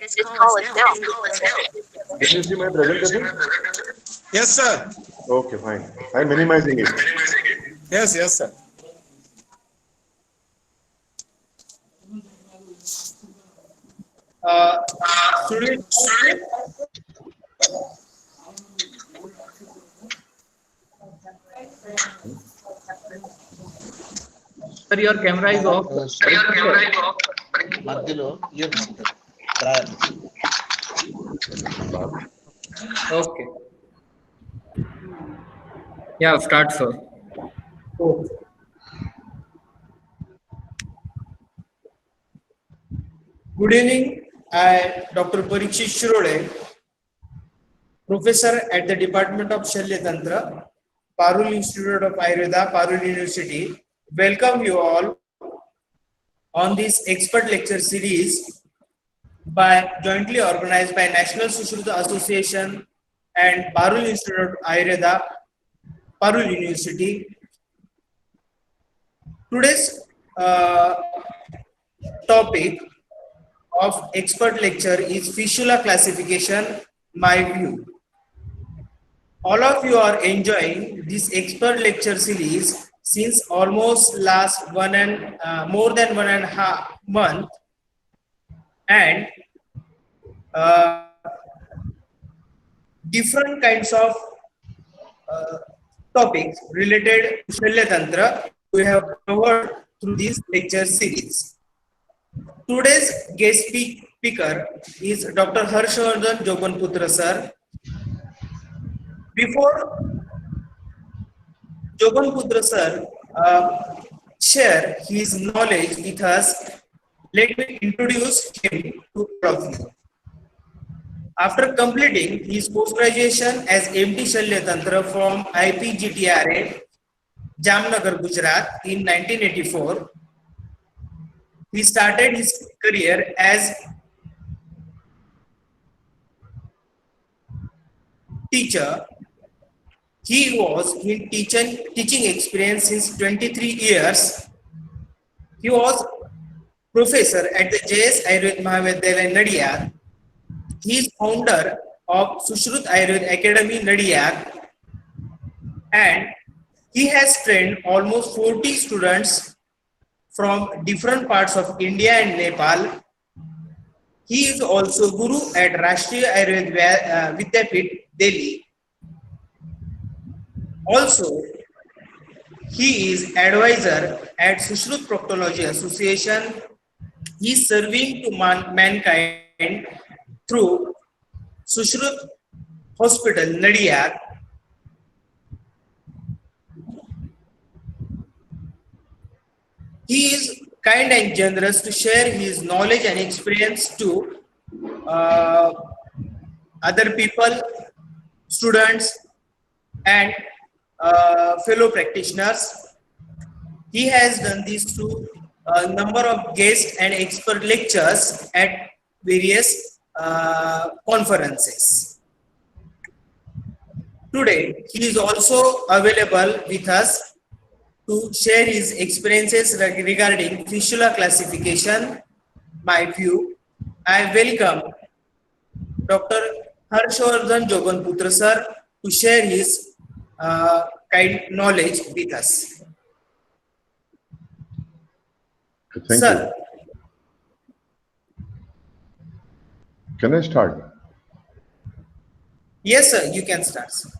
This call is now being Can you see my presentation? Yes, sir. Okay, fine. I'm minimizing it. Yes, yes, sir. Uh, Students, Sir, your camera is off. మధ్యలో year drawer Okay. Yeah, start, sir. good evening. I, Dr. Parikshit Shirode, professor at the Department of Shalya Tantra, Parul Institute of Ayurveda, Parul University. Welcome you all on this expert lecture series by jointly organized by National Sushruta Association and Parul Institute of Ayurveda, Parul University. Today's topic of expert lecture is fistula classification, my view. All of you are enjoying this expert lecture series since almost last more than 1.5 month, and different kinds of topics related to Shalya Tantra we have covered through this lecture series. Today's guest speaker is Dr. Harshvardhan Jobanputra sir. Before Jobanputra sir share his knowledge with us, let me introduce him to all of you. After completing his post-graduation as MD Shalya Tantra from IPGTRA, Jamnagar, Gujarat in 1984, he started his career as teacher. He was in teaching experience since 23 years. He was professor at the JS Ayurveda Mahavidyalaya, Nadiyad. He is founder of Sushruta Ayurveda Academy, Nadiyad, and he has trained almost 40 students from different parts of India and Nepal. He is also Guru at Rashtriya Ayurveda Vidyapit, Delhi. Also, he is advisor at Sushrut Proctology Association. He is serving to mankind through Sushrut Hospital, Nadiyad. He is kind and generous to share his knowledge and experience to other people, students, and fellow practitioners. He has done this through a number of guest and expert lectures at various conferences. Today, he is also available with us to share his experiences regarding fistula classification, my view. I welcome Dr. Harshvardhan Jobanputra sir to share his kind knowledge with us. Thank Sir. you. Can I start? Yes, sir, you can start. Sir.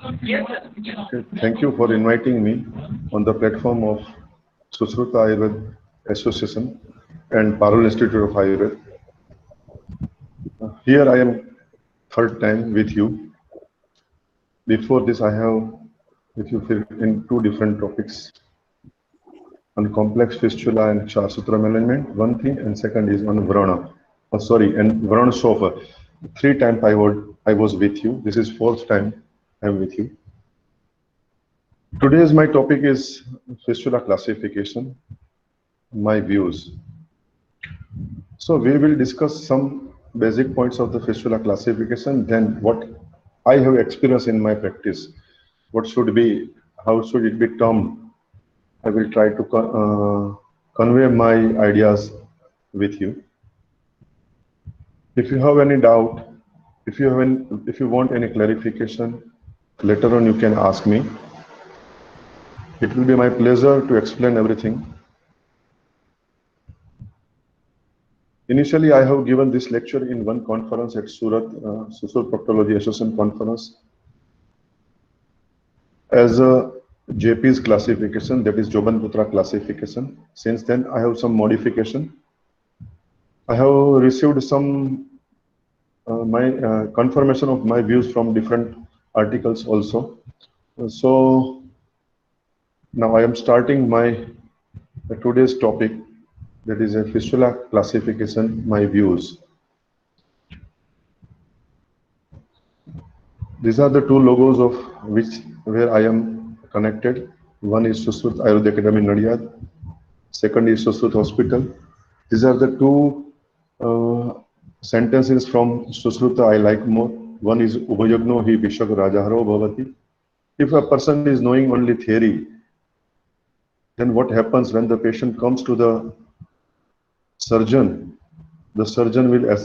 Okay, thank you for inviting me on the platform of Sushruta Ayurveda Association and Parul Institute of Ayurveda. Here I am third time with you. Before this, I have with you in two different topics on complex fistula and Shasutra alignment, one thing, and second is on Vrana. And Vrana Sofa. 3 times I was with you. This is 4th time I'm with you. Today's my topic is fistula classification, my views. So we will discuss some basic points of the fistula classification, then what I have experienced in my practice, what should be, how should it be termed. I will try to convey my ideas with you. If you have any doubt, if you want any clarification, later on you can ask me. It will be my pleasure to explain everything. Initially, I have given this lecture in one conference at Surat, Susul Proctology Association conference as a JP's classification, that is Jobanputra classification. Since then, I have some modification. I have received some confirmation of my views from different articles also. So now I am starting my today's topic, that is a fistula classification, my views. These are the two logos of where I am connected. One is Susruth Ayurveda Academy Nadiad. Second is Susruth Hospital. These are the two sentences from Susruta I like more. One is Ubhayagno hi Vishak Rajaharo Bhavati. If a person is knowing only theory, then what happens when the patient comes to the surgeon? The surgeon will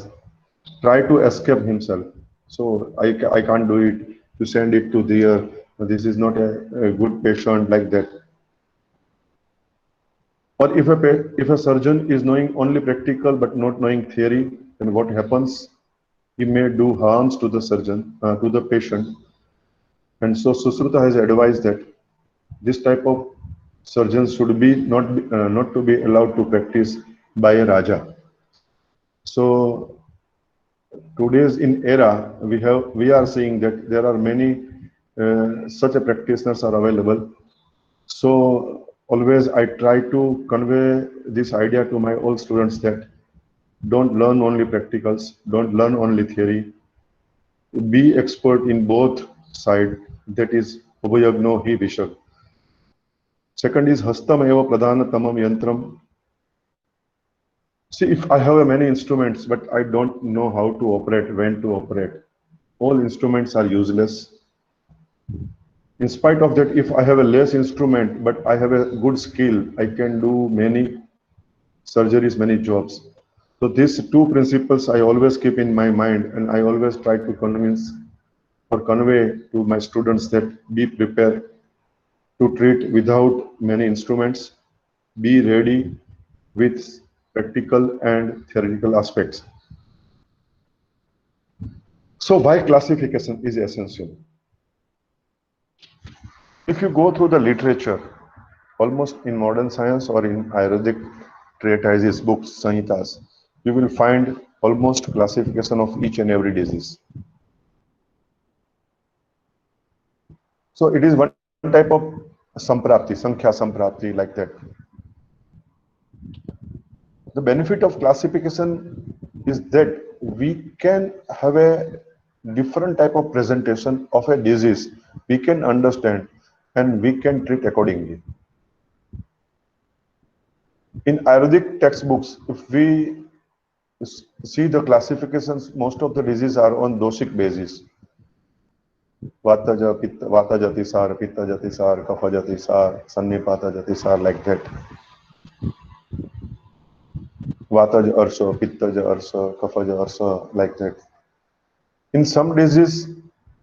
try to escape himself. So I can't do it. You send it to there. This is not a good patient, like that. Or if a surgeon is knowing only practical but not knowing theory, then what happens? He may do harms to the surgeon, to the patient. And so Susruta has advised that this type of surgeons should be not to be allowed to practice by a Raja. So today's in era, we are seeing that there are many such a practitioners are available. So always I try to convey this idea to my old students that don't learn only practicals, don't learn only theory. Be expert in both sides. That is Ubhayagno hi Vishak. Second is Hastam eva pradhana tamam yantram. See, if I have many instruments, but I don't know how to operate, when to operate, all instruments are useless. In spite of that, if I have a less instrument, but I have a good skill, I can do many surgeries, many jobs. So these two principles I always keep in my mind, and I always try to convince or convey to my students that be prepared to treat without many instruments, be ready with practical and theoretical aspects. So why classification is essential? If you go through the literature, almost in modern science or in Ayurvedic treatises, books, Samhitas, you will find almost classification of each and every disease. So it is one type of samprapti, sankhya samprapti, like that. The benefit of classification is that we can have a different type of presentation of a disease. We can understand and we can treat accordingly. In Ayurvedic textbooks, if we see the classifications, most of the diseases are on dosic basis. Vata jatisar, pitta jatisar, kapha jatisar, sannipata jatisar, like that. Vata arsa, pitta arsa, kapha arsa, like that. In some diseases,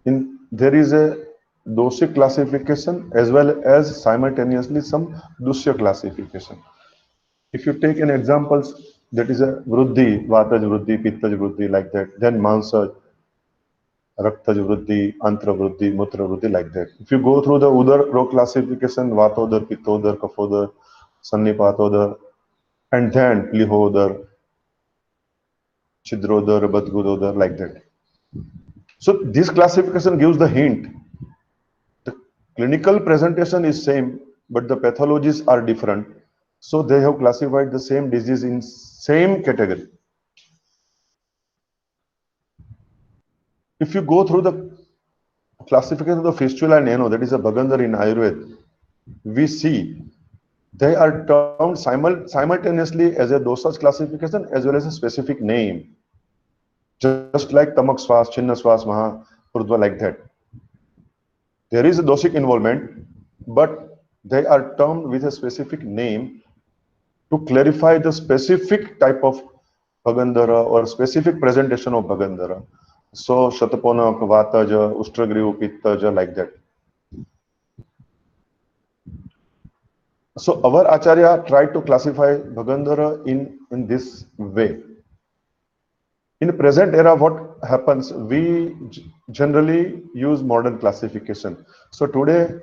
there is a dosic classification as well as simultaneously some dusya classification. If you take an example, that is a vruddhi, vataj vruddhi, pittaj vruddhi, like that. Then mansa, raktaj vruddhi, antra vruddhi, mutra vruddhi, like that. If you go through the udar row classification, vatodar, pittodar, kaphodar, sannipatodar, and then lihodar, chidrodar, badgudodar, like that. So this classification gives the hint. The clinical presentation is same, but the pathologies are different. So they have classified the same disease in same category. If you go through the classification of the fistula and ano, that is a Bagandhar in Ayurveda, we see they are termed simultaneously as a dosage classification as well as a specific name. Just like Tamak Swas, Chinna Swas, Maha, Urdhva, like that. There is a dosic involvement, but they are termed with a specific name to clarify the specific type of Bhagandhara or specific presentation of Bhagandhara. So Shataponak, Vataja, Ustragriva, Pittaja, like that. So our Acharya tried to classify Bhagandhara in this way. In present era, what happens? We generally use modern classification. So today,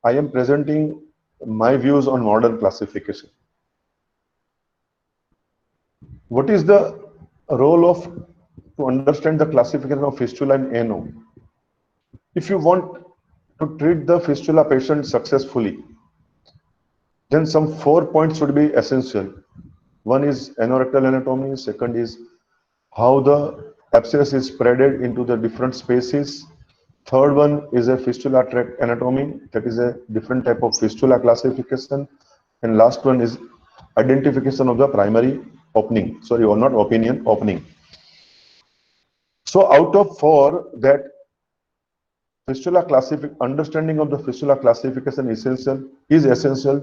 I am presenting my views on modern classification. What is the role of to understand the classification of fistula and ANO? If you want to treat the fistula patient successfully, then some 4 points should be essential. One is anorectal anatomy, second is how the abscess is spreaded into the different spaces. Third one is a fistula tract anatomy, that is a different type of fistula classification. And last one is identification of the primary opening. Sorry, or not opinion, opening. So out of 4, that fistula understanding of the fistula classification is essential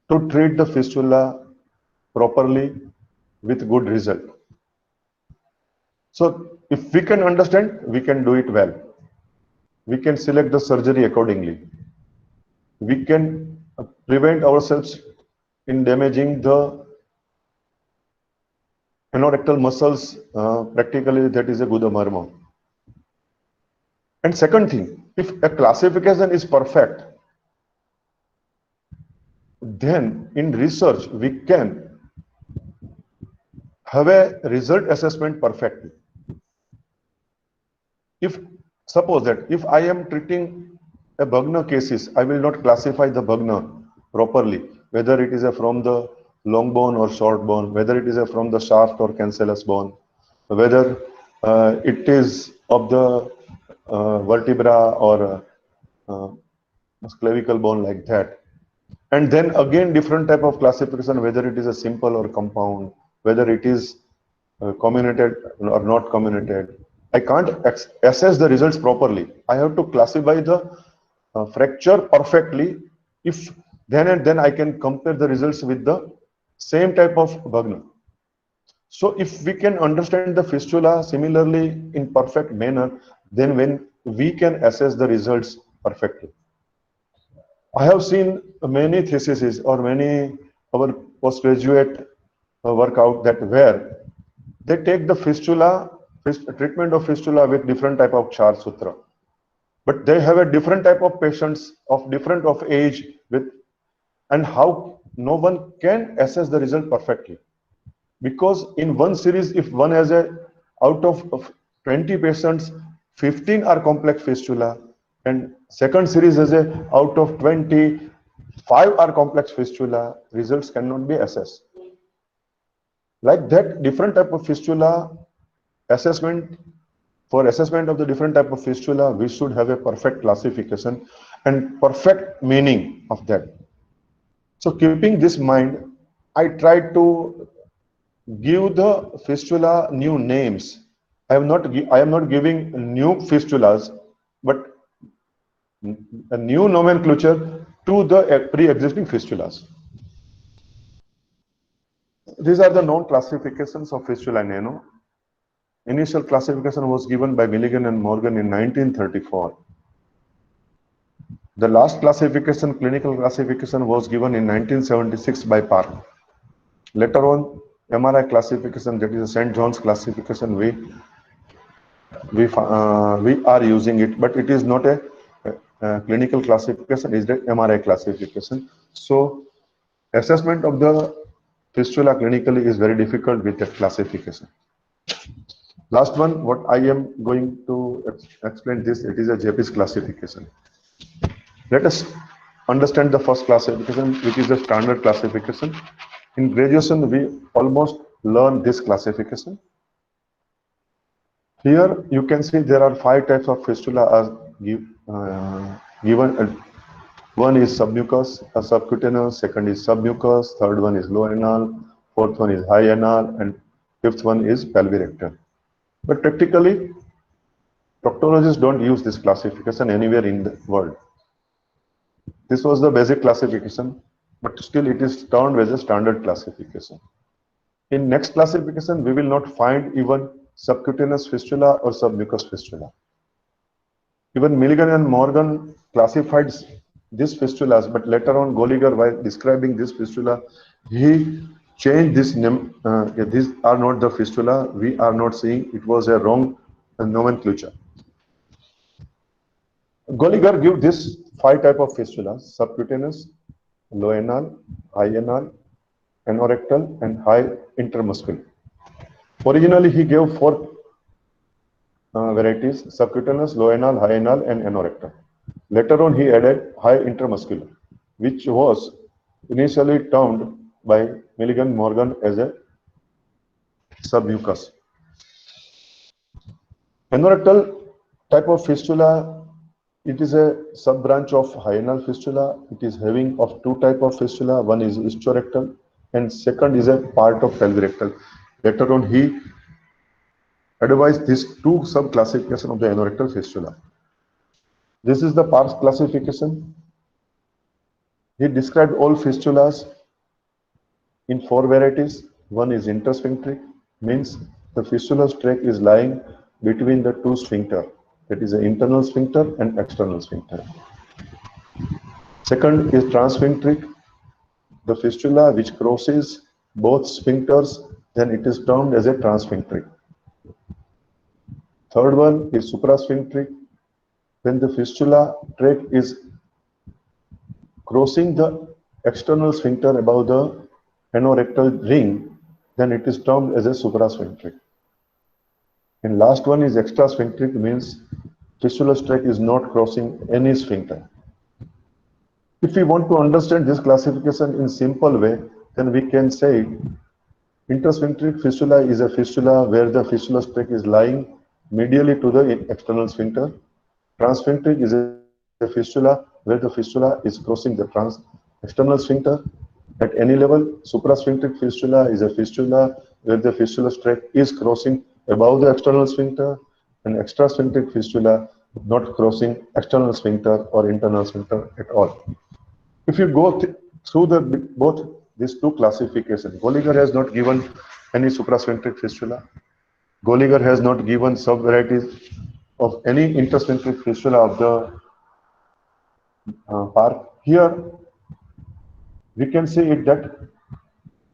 to treat the fistula properly with good result. So if we can understand, we can do it well. We can select the surgery accordingly. We can prevent ourselves in damaging the anorectal muscles. Practically, that is a good marma. And second thing, if a classification is perfect, then in research we can have a result assessment perfectly. If suppose that if I am treating a Bhagna cases, I will not classify the Bhagna properly, whether it is from the long bone or short bone, whether it is from the shaft or cancellous bone, whether it is of the vertebra or clavicle bone, like that. And then again different type of classification, whether it is a simple or compound, whether it is comminuted or not comminuted. I can't assess the results properly. I have to classify the fracture perfectly. If then and then I can compare the results with the same type of Bhagna. So if we can understand the fistula similarly in perfect manner, then when we can assess the results perfectly. I have seen many theses or many our postgraduate work out that where they take the treatment of fistula with different type of Char Sutra, but they have a different type of patients of different of age with, and how no one can assess the result perfectly, because in one series, if one has a out of 20 patients, 15 are complex fistula, and second series has a out of 20, 5 are complex fistula, results cannot be assessed. Like that, different type of fistula assessment, for assessment of the different type of fistula, we should have a perfect classification and perfect meaning of that. So keeping this mind, I tried to give the fistula new names. I am not giving new fistulas, but a new nomenclature to the pre-existing fistulas. These are the known classifications of fistula and ANO. Initial classification was given by Milligan and Morgan in 1934. The last classification, clinical classification, was given in 1976 by Park. Later on, MRI classification, that is a St. John's classification, we are using it, but it is not a clinical classification, it is the MRI classification. So assessment of the fistula clinically is very difficult with that classification. Last one, what I am going to explain this, it is a JP's classification. Let us understand the first classification, which is the standard classification. In graduation, we almost learn this classification. Here you can see there are 5 types of fistula as given. One is submucous, subcutaneous, second is submucous, third one is low anal, fourth one is high anal, and fifth one is pelvirectal. But practically, proctologists don't use this classification anywhere in the world. This was the basic classification, but still it is termed as a standard classification. In next classification, we will not find even subcutaneous fistula or submucous fistula. Even Milligan and Morgan classified these fistulas, but later on Goliger, while describing this fistula, he changed this name. These are not the fistula. We are not seeing. It was a wrong nomenclature. Goliger give this 5 type of fistulas: subcutaneous, low anal, high anal, anorectal, and high intermuscular. Originally, he gave 4 varieties: subcutaneous, low anal, high anal, and anorectal. Later on, he added high intermuscular, which was initially termed by Milligan Morgan as a submucous. Anorectal type of fistula, it is a sub-branch of hyenal fistula. It is having of 2 type of fistula. One is ischiorectal and second is a part of pelvirectal. Later on, he advised these 2 sub-classification of the anorectal fistula. This is the Parkes classification. He described all fistulas in 4 varieties. One is intersphincteric, means the fistula's tract is lying between the 2 sphincter, that is the internal sphincter and external sphincter. Second is transsphincteric, the fistula which crosses both sphincters, then it is termed as a transsphincteric. Third one is suprasphincteric, when the fistula tract is crossing the external sphincter above the anorectal ring, then it is termed as a suprasphincteric. And last one is extrasphincteric, means fistula's tract is not crossing any sphincter. If we want to understand this classification in simple way, then we can say intersphincteric fistula is a fistula where the fistula's tract is lying medially to the external sphincter. Transsphincteric is a fistula where the fistula is crossing the external sphincter at any level. Suprasphincteric fistula is a fistula where the fistula's tract is crossing above the external sphincter, and extrasphincteric fistula not crossing external sphincter or internal sphincter at all. If you go through both these 2 classifications, Goliger has not given any suprasphincteric fistula. Goliger has not given sub-varieties of any intersphincteric fistula of the Parkes. Here, we can say it that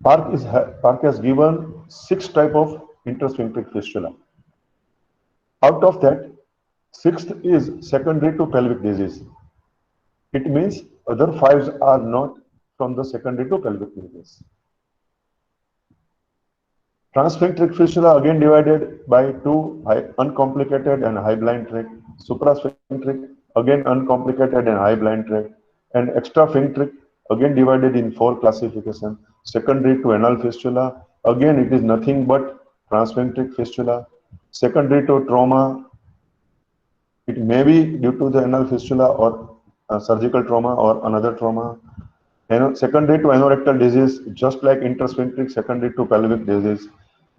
Parkes has given 6 type of intersphincteric fistula. Out of that, 6th is secondary to pelvic disease. It means other 5s are not from the secondary to pelvic disease. Transsphincteric fistula again divided by 2, uncomplicated and high blind tract. Suprasphincteric again uncomplicated and high blind tract. And extrasphincteric again divided in 4 classification. Secondary to anal fistula, again it is nothing but transsphincteric fistula. Secondary to trauma, it may be due to the anal fistula or surgical trauma or another trauma. And secondary to anorectal disease, just like intersphincteric, secondary to pelvic disease,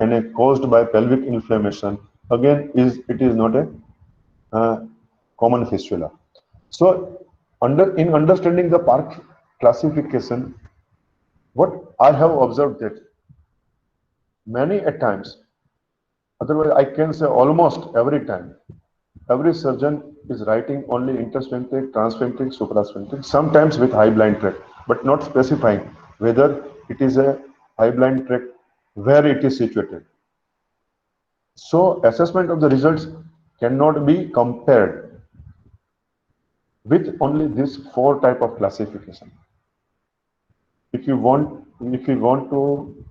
and caused by pelvic inflammation. Again, it is not a common fistula. So, in understanding the Parkes classification, what I have observed that many a times, otherwise I can say almost every time, every surgeon is writing only intersphincteric, transsphincteric, suprasphincteric, sometimes with high blind tract, but not specifying whether it is a high blind tract, where it is situated. So assessment of the results cannot be compared with only this 4 type of classification. If you want to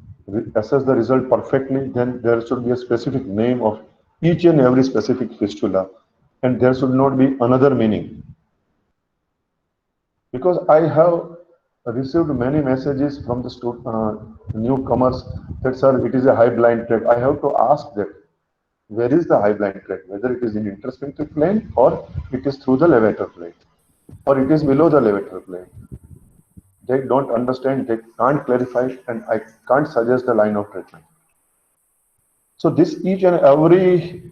assess the result perfectly, then there should be a specific name of each and every specific fistula, and there should not be another meaning. Because I have received many messages from the newcomers that, sir, it is a high blind tract. I have to ask that, where is the high blind tract? Whether it is in intersphincteric plane or it is through the levator plane or it is below the levator plane. They don't understand, they can't clarify, and I can't suggest the line of treatment. So this each and every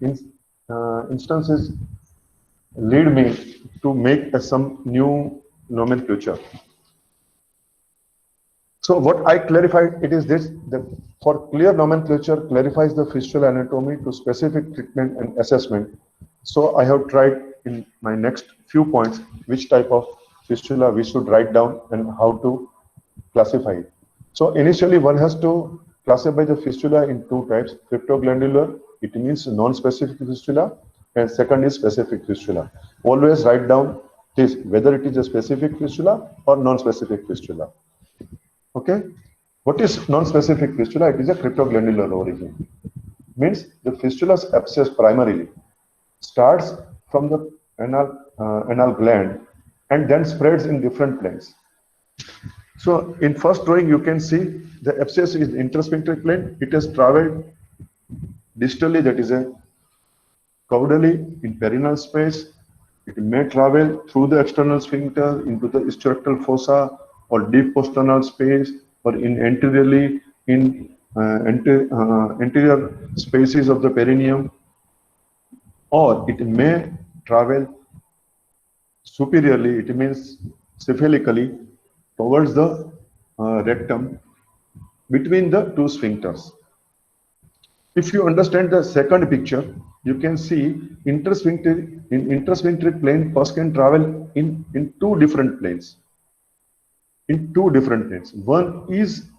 instances lead me to make some new nomenclature. So what I clarified, it is this, that for clear nomenclature clarifies the fistula anatomy to specific treatment and assessment. So I have tried in my next few points which type of fistula we should write down and how to classify it. So initially one has to classify the fistula in two types: cryptoglandular, it means non-specific fistula, and second is specific fistula. Always write down this, whether it is a specific fistula or non-specific fistula. Okay, what is non-specific fistula? It is a cryptoglandular origin. Means the fistula's abscess primarily starts from the anal gland and then spreads in different planes. So in first drawing you can see the abscess is intersphincteric plane. It has traveled distally, that is a caudally in perineal space. It may travel through the external sphincter into the ischiorectal fossa or deep posternal space, or in anteriorly in anterior spaces of the perineum, or it may travel superiorly, it means cephalically, towards the rectum between the two sphincters. If you understand the second picture, you can see intersphincteric plane first can travel in two different planes. One is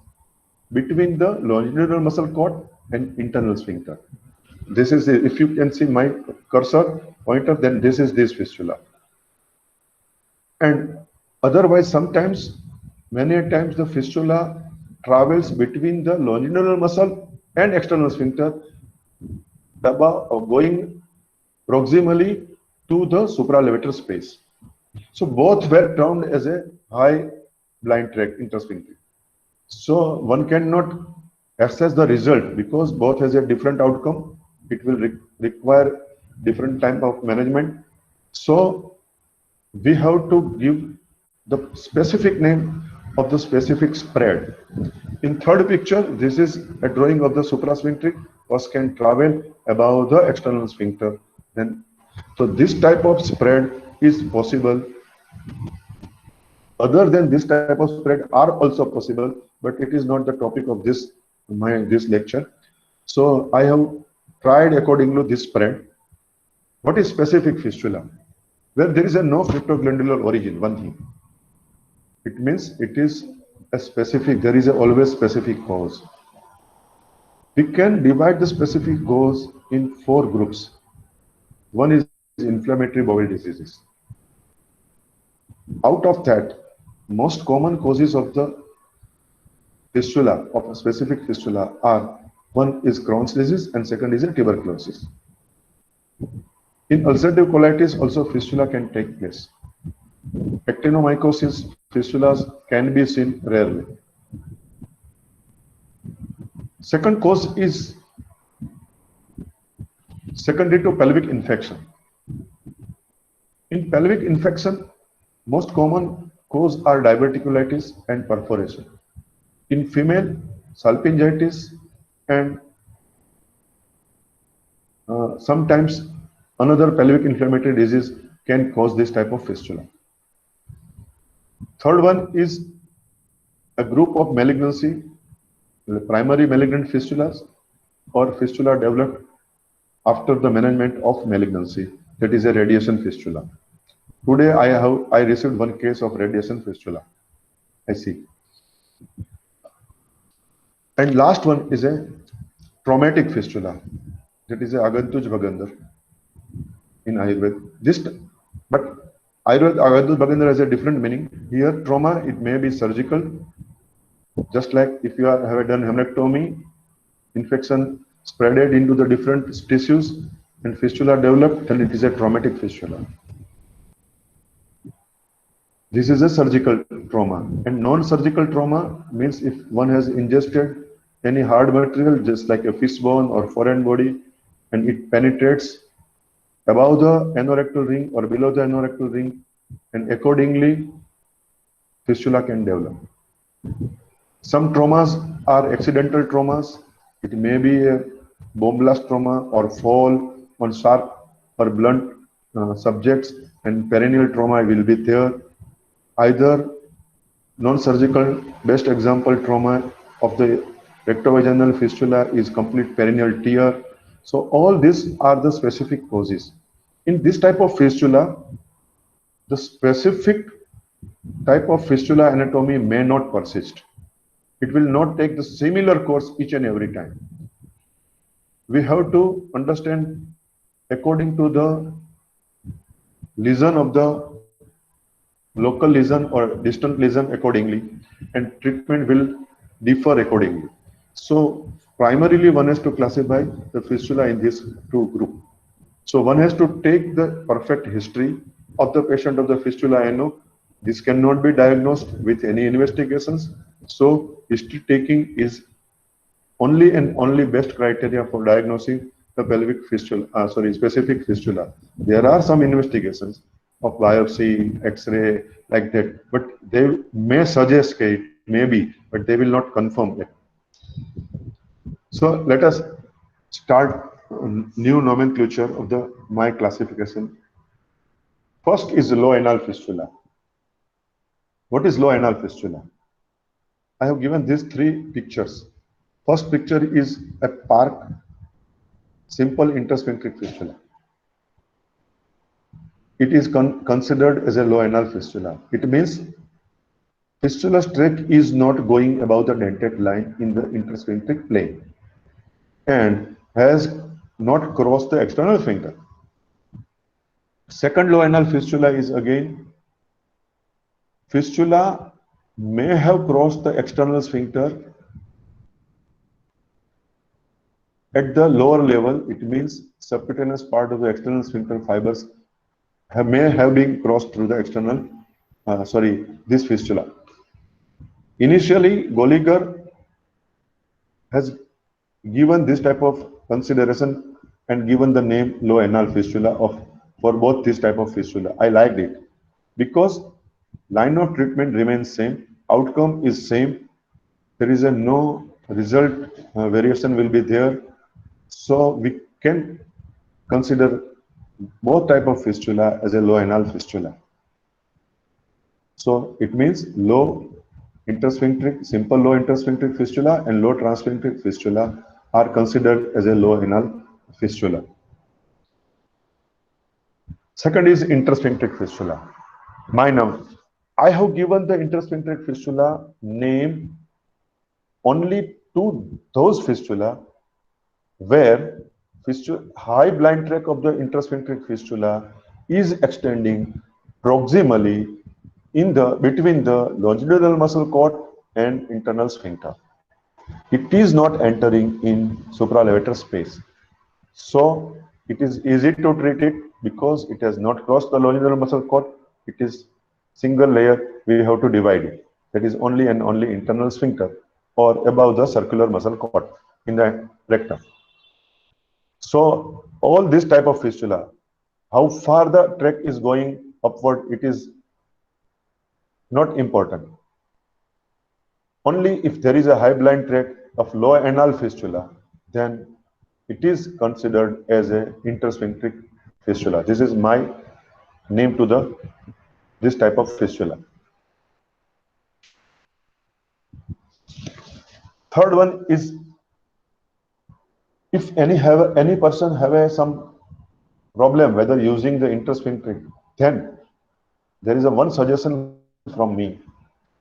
between the longitudinal muscle cord and internal sphincter. This is, if you can see my cursor pointer, then this is this fistula. And otherwise, sometimes, many a times, the fistula travels between the longitudinal muscle and external sphincter, going proximally to the supralevator space. So both were termed as a high blind tract intersphincteric. So one cannot assess the result because both has a different outcome. It will require different type of management. So we have to give the specific name of the specific spread. In third picture, this is a drawing of the suprasphincteric, pus can travel above the external sphincter. Then, so this type of spread is possible. Other than this type of spread are also possible, but it is not the topic of this lecture. So I have tried according to this spread. What is specific fistula? Well, there is a no cryptoglandular origin, one thing. It means it is a specific, there is a always specific cause. We can divide the specific cause in 4 groups. One is inflammatory bowel diseases. Out of that, most common causes of the fistula, of a specific fistula, are: one is Crohn's disease and second is a tuberculosis. In ulcerative colitis also fistula can take place. Actinomycosis fistulas can be seen rarely. Second cause is secondary to pelvic infection. In pelvic infection, most common cause are diverticulitis and perforation. In female, salpingitis and sometimes another pelvic inflammatory disease can cause this type of fistula. Third one is a group of malignancy, primary malignant fistulas or fistula developed after the management of malignancy, that is a radiation fistula. Today I received one case of radiation fistula. I see. And last one is a traumatic fistula, that is a Agantuj Bagandhar in Ayurveda. But Ayurveda Agantuj Bagandhar has a different meaning. Here trauma, it may be surgical, just like if you have done hemectomy, infection spreaded into the different tissues and fistula developed, then it is a traumatic fistula. This is a surgical trauma. And non-surgical trauma means if one has ingested any hard material, just like a fish bone or foreign body, and it penetrates above the anorectal ring or below the anorectal ring, and accordingly fistula can develop. Some traumas are accidental traumas. It may be a bomb blast trauma or fall on sharp or blunt subjects, and perineal trauma will be there. Either Non-surgical best example trauma of the rectovaginal fistula is complete perineal tear. So all these are the specific causes. In this type of fistula, the specific type of fistula anatomy may not persist. It will not take the similar course each and every time. We have to understand according to the lesion of the local lesion or distant lesion accordingly, and treatment will differ accordingly. So primarily one has to classify the fistula in this two group. So one has to take the perfect history of the patient of the fistula. I know this cannot be diagnosed with any investigations. So history taking is only and only best criteria for diagnosing the pelvic fistula, specific fistula. There are some investigations of biopsy, X-ray, like that, but they may suggest it may be, but they will not confirm it. So let us start new nomenclature of the my classification. First is low anal fistula. What is low anal fistula? I have given these three pictures. First picture is a park, simple intersphincteric fistula. It is considered as a low anal fistula. It means fistula's tract is not going above the dentate line in the intersphincteric plane and has not crossed the external sphincter. Second low anal fistula is again fistula may have crossed the external sphincter at the lower level. It means subcutaneous part of the external sphincter fibers may have been crossed through the external, this fistula. Initially, Golliger has given this type of consideration and given the name low anal fistula for both this type of fistula. I liked it because line of treatment remains same, outcome is same, there is a no result variation will be there. So we can consider both type of fistula as a low anal fistula. So it means low intersphincteric, simple low intersphincteric fistula and low transsphincteric fistula are considered as a low anal fistula. Second is intersphincteric fistula. I have given the intersphincteric fistula name only to those fistula where high blind tract of the intersphincteric fistula is extending proximally between the longitudinal muscle cord and internal sphincter. It is not entering in supralevator space. So it is easy to treat it because it has not crossed the longitudinal muscle cord. It is single layer, we have to divide it. That is only and only internal sphincter or above the circular muscle cord in the rectum. So all this type of fistula, how far the tract is going upward, it is not important. Only if there is a high blind tract of low anal fistula, then it is considered as a intersphincteric fistula. This is my name to this type of fistula. Third one is if any person have some problem whether using the intersphincteric, then there is one suggestion from me.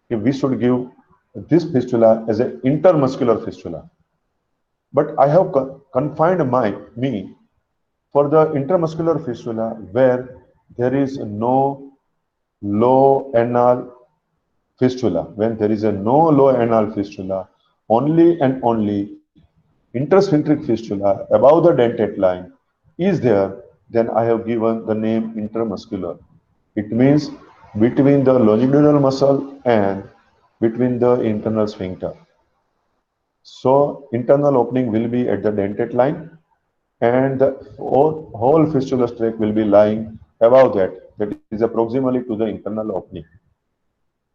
If we should give this fistula as an intermuscular fistula, but I have confined me for the intermuscular fistula where there is no low anal fistula. When there is no low anal fistula, only and only intersphincteric fistula above the dentate line is there, then I have given the name intermuscular. It means between the longitudinal muscle and between the internal sphincter. So internal opening will be at the dentate line and the whole fistula tract will be lying above that. That is approximately to the internal opening.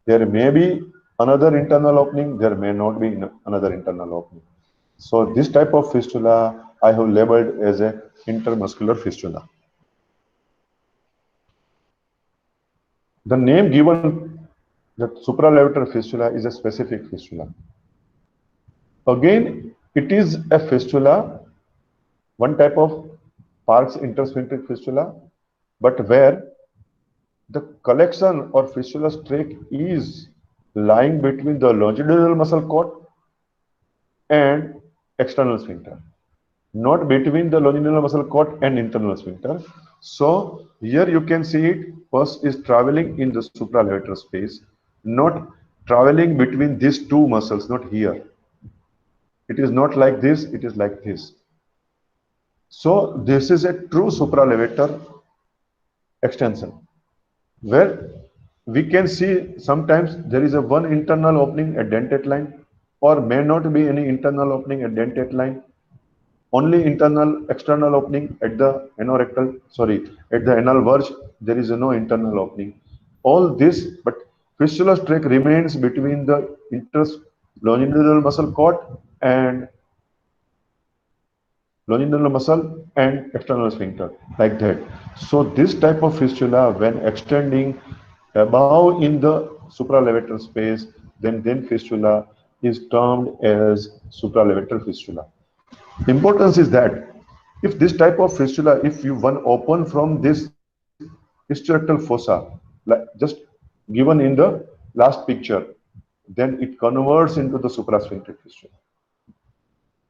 There may be another internal opening, there may not be another internal opening. So this type of fistula I have labeled as a intermuscular fistula. The name given The supralevator fistula is a specific fistula. Again, it is a fistula, one type of Parkes intersphincteric fistula, but where the collection or fistula streak is lying between the longitudinal muscle cord and external sphincter, not between the longitudinal muscle cord and internal sphincter. So here you can see it, pus is traveling in the supralevator space, not traveling between these two muscles, not here. It is not like this, it is like this. So this is a true supralevator extension, where we can see sometimes there is a one internal opening at dentate line, or may not be any internal opening at dentate line, only internal external opening at the anorectal, sorry, at the anal verge, there is no internal opening. All this, but fistula streak remains between the longitudinal muscle cord and longitudinal muscle and external sphincter, like that. So this type of fistula, when extending above in the supralevator space, then fistula is termed as supralevator fistula. Importance is that if this type of fistula, if you one open from this hysterectal fossa, like just given in the last picture, then it converts into the suprasphincteric fistula.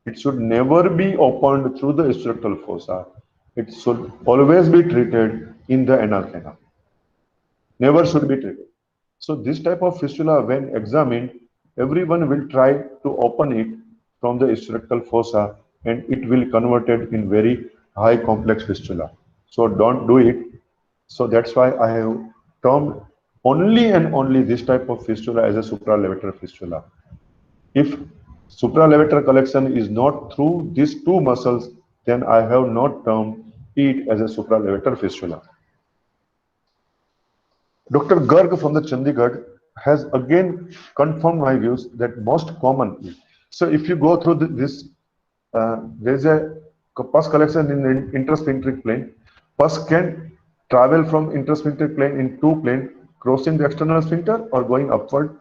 It should never be opened through the hysterectal fossa. It should always be treated in the anal canal. Never should be treated. So this type of fistula, when examined, everyone will try to open it from the hysterectal fossa, and it will converted in very high complex fistula. So don't do it. So that's why I have termed only and only this type of fistula as a supralevator fistula. If supralevator collection is not through these two muscles, then I have not termed it as a supralevator fistula. Dr. Garg from the Chandigarh has again confirmed my views that most common. So if you go through this, there's a pus collection in the intersphincteric plane. Pus can travel from intersphincteric plane in two planes, crossing the external sphincter or going upward.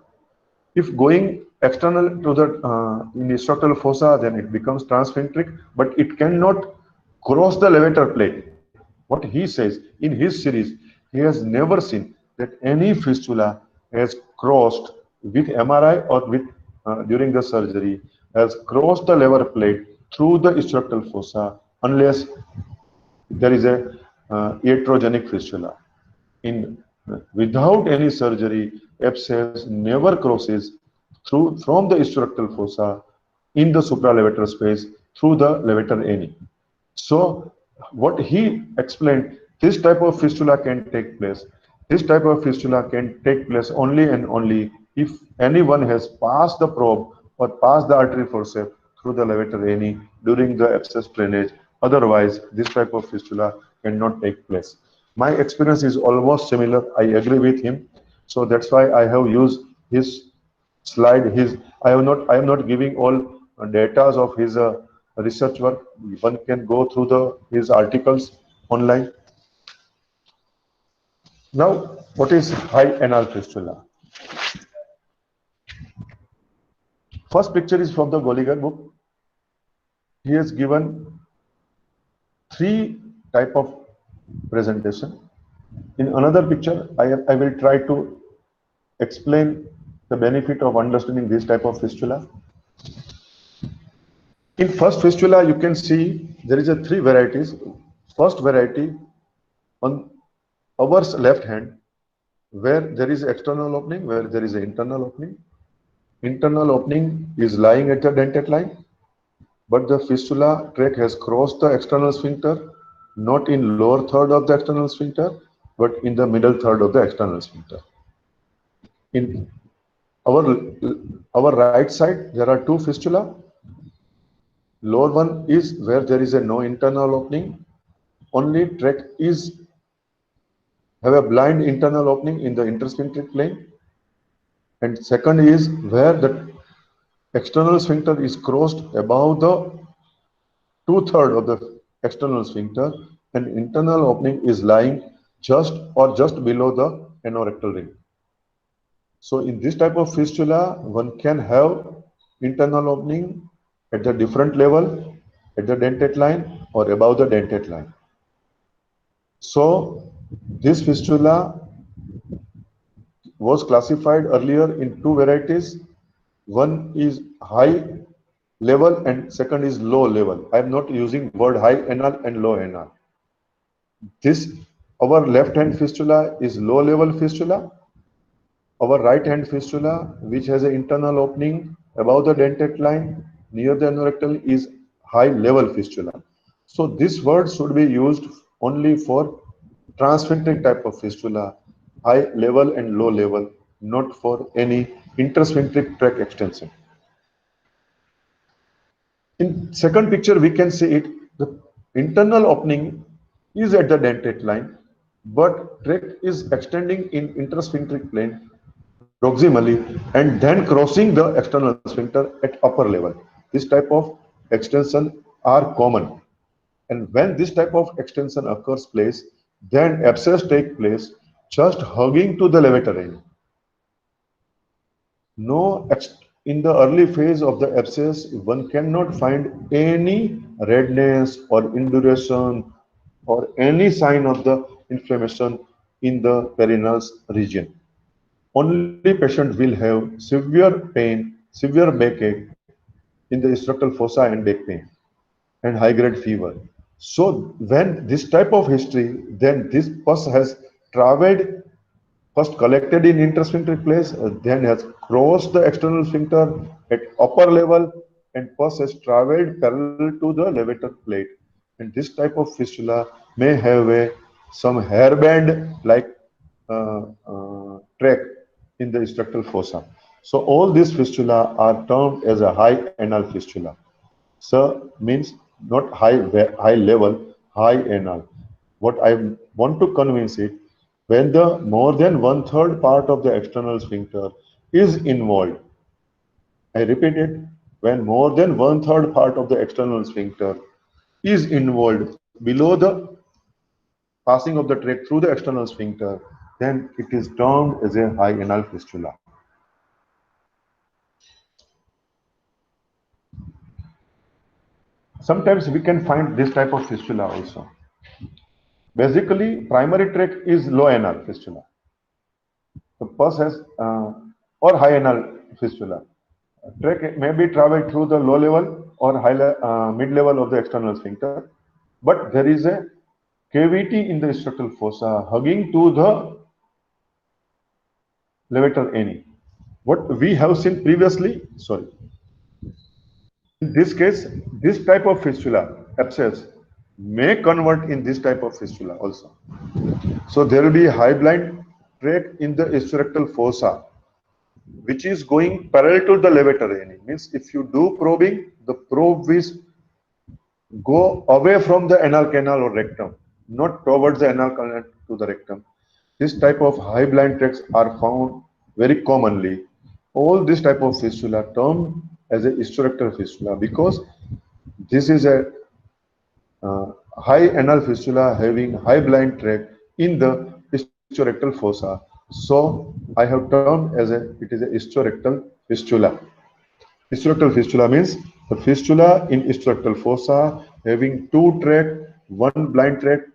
If going external to the in hysterectal fossa, then it becomes transsphincteric, but it cannot cross the levator plane. What he says in his series, he has never seen that any fistula has crossed with MRI or with during the surgery has crossed the lever plate through the hysterectal fossa unless there is a iatrogenic fistula. In without any surgery, abscess never crosses through from the hysterectal fossa in the supralevator space through the levator ani. So what he explained, this type of fistula can take place. This type of fistula can take place only and only if anyone has passed the probe or passed the artery forceps through the levator ani during the abscess drainage. Otherwise, this type of fistula cannot take place. My experience is almost similar. I agree with him. So that's why I have used his slide. I am not giving all data of his research work. One can go through his articles online. Now, what is high anal fistula? First picture is from the Goliger book. He has given three type of presentation. In another picture, I will try to explain the benefit of understanding this type of fistula. In first fistula, you can see there is a three varieties. First variety on our left hand, where there is external opening, where there is an internal opening. Internal opening is lying at the dentate line, but the fistula tract has crossed the external sphincter, not in lower third of the external sphincter, but in the middle third of the external sphincter. In our right side, there are two fistula. Lower one is where there is no internal opening. Only tract have a blind internal opening in the intersphincteric plane. And second is where the external sphincter is crossed above the 2/3 of the external sphincter, and internal opening is lying just below the anorectal ring. So in this type of fistula, one can have internal opening at the different level, at the dentate line or above the dentate line. So this fistula was classified earlier in two varieties. One is high level and second is low level. I am not using word high anal and low anal. This, our left hand fistula is low level fistula. Our right hand fistula, which has an internal opening above the dentate line near the anorectal, is high level fistula. So this word should be used only for transsphincteric type of fistula, high level and low level, not for any intersphincteric tract extension. In second picture, we can see it. The internal opening is at the dentate line, but tract is extending in intersphincteric plane proximally and then crossing the external sphincter at upper level. This type of extension are common. And when this type of extension occurs place, then abscess take place just hugging to the levator end. In the early phase of the abscess, one cannot find any redness or induration or any sign of the inflammation in the perineal region. Only patient will have severe pain, severe backache in the structural fossa and back pain and high-grade fever. So when this type of history, then this pus has traveled, first collected in intersphincteric place, then has crossed the external sphincter at upper level, and pus has traveled parallel to the levator plate. And this type of fistula may have some hairband like tract in the structural fossa. So all these fistula are termed as a high anal fistula. So means not high level, high anal. What I want to convince it, when the more than 1/3 part of the external sphincter is involved, I repeat it, when more than 1/3 part of the external sphincter is involved below the passing of the tract through the external sphincter, then it is termed as a high anal fistula. Sometimes we can find this type of fistula also. Basically, primary tract is low anal fistula. The pus has or high anal fistula. Tract may be traveled through the low level or mid level of the external sphincter, but there is a cavity in the structural fossa hugging to the levator ani. What we have seen previously, sorry. In this case, this type of fistula, abscess, may convert in this type of fistula also. So there will be high blind tract in the hysterectal fossa, which is going parallel to the levator ani. Means if you do probing, the probe will go away from the anal canal or rectum, not towards the anal canal to the rectum. This type of high blind tracts are found very commonly. All this type of fistula termed as a hysterectal fistula because this is a high anal fistula having high blind tract in the hysterectal fossa. So I have termed as it is a hysterectal fistula. Hysterectal fistula means the fistula in hysterectal fossa having two tract, one blind tract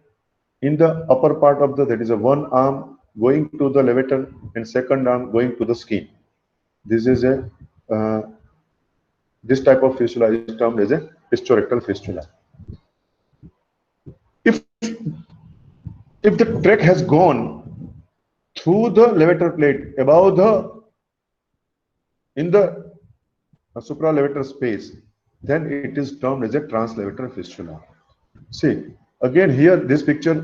in the upper part of that is a one arm going to the levator and second arm going to the skin. This is a this type of fistula is termed as a hysterectal fistula. If the tract has gone through the levator plate above the in the supralevator space, then it is termed as a translevator fistula. See, again here this picture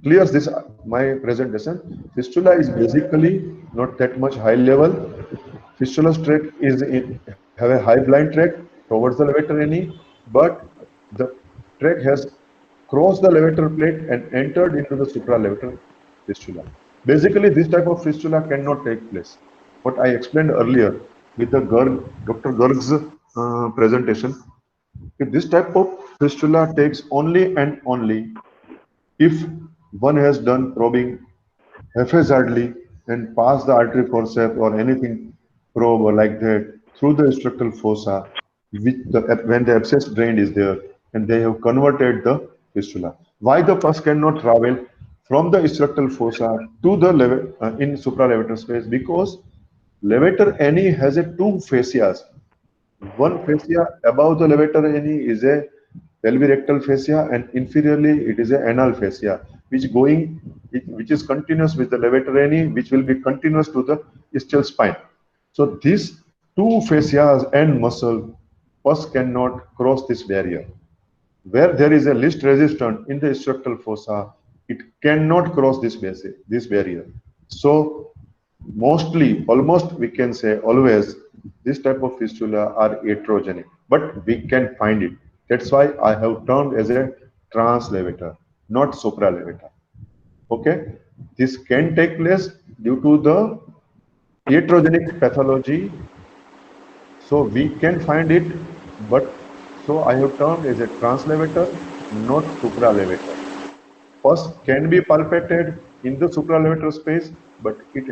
clears this my presentation. Fistula is basically not that much high level. Fistula's tract have a high blind tract towards the levator ani, but the tract has crossed the levator plate and entered into the supralevator fistula. Basically, this type of fistula cannot take place. What I explained earlier with the Dr. Garg's presentation, if this type of fistula takes only and only if one has done probing haphazardly and pass the artery forceps or anything probe or like that through the structural fossa, when the abscess drained is there, and they have converted the fistula. Why the pus cannot travel from the structural fossa to the in supralevator space? Because levator ani has a two fascias. One fascia above the levator ani is a pelvirectal fascia, and inferiorly it is a anal fascia, which is continuous with the levator ani, which will be continuous to the ischial spine. So these two fascias and muscle, pus cannot cross this barrier. Where there is a least resistance in the structural fossa, it cannot cross this barrier. So mostly, almost we can say always, this type of fistula are iatrogenic, but we can find it. That's why I have termed as a translevator, not supralevator. Okay, this can take place due to the iatrogenic pathology, so we can find it, but so I have termed as a translevator, not supralevator. Pus can be palpated in the supralevator space, but it,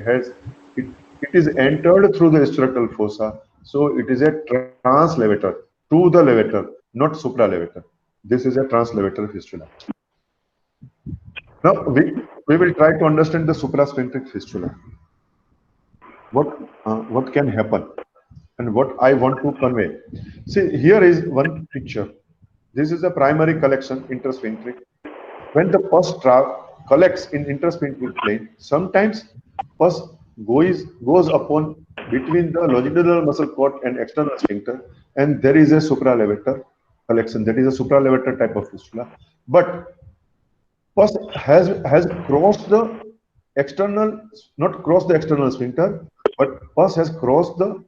it is entered through the structural fossa, so it is a translevator to the levator, not supralevator. This is a translevator fistula. Now we will try to understand the suprasphincteric fistula. What can happen and what I want to convey. See, here is one picture. This is a primary collection intersphincteric. When the pus collects in intersphincteric plane, sometimes pus goes upon between the longitudinal muscle cord and external sphincter, and there is a supralevator collection. That is a supralevator type of fistula. But pus has crossed the external, not crossed the external sphincter, but pus has crossed the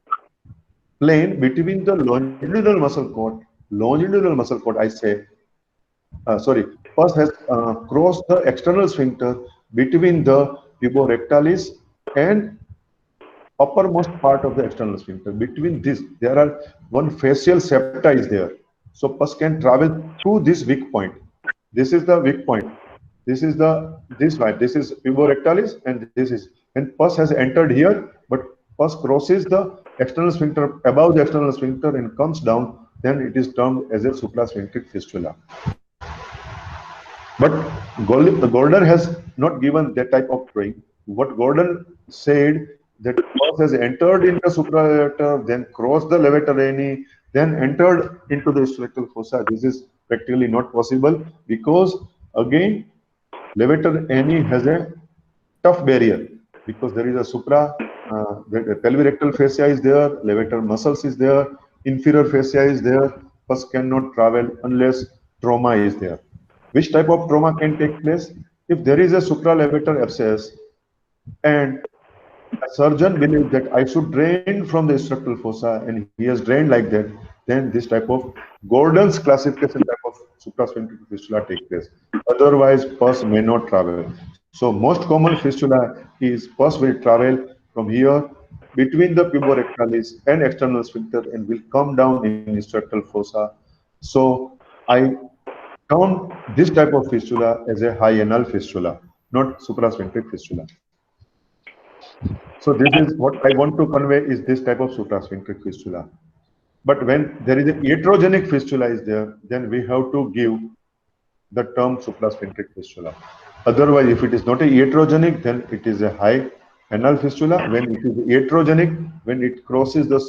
plane between the longitudinal muscle cord, I say, sorry, pus has crossed the external sphincter between the puborectalis and uppermost part of the external sphincter. Between this, there are one facial septa is there. So pus can travel through this weak point. This is the weak point. This is this line. This is puborectalis, and this is, and pus has entered here, but pus crosses the external sphincter above the external sphincter and comes down. Then it is termed as a suprasphincteric fistula. But Gordon has not given that type of drawing. What Gordon said, that pus has entered into supralevator, then crossed the levator ani, then entered into the structural fossa. This is practically not possible because again, levator ani has a tough barrier because there is a the pelvirectal fascia is there, levator muscles is there, inferior fascia is there. Pus cannot travel unless trauma is there. Which type of trauma can take place? If there is a supralevator abscess and a surgeon believes that I should drain from the structural fossa and he has drained like that, then this type of Gordon's classification type of suprasphincteric fistula takes place. Otherwise, pus may not travel. So most common fistula is pus will travel from here between the puborectalis and external sphincter and will come down in structural fossa. So I count this type of fistula as a high anal fistula, not suprasphincteric fistula. So this is what I want to convey is this type of suprasphincteric fistula. But when there is an iatrogenic fistula is there, then we have to give the term suprasphincteric fistula. Otherwise, if it is not a iatrogenic, then it is a high anal fistula. When it is iatrogenic, when it crosses the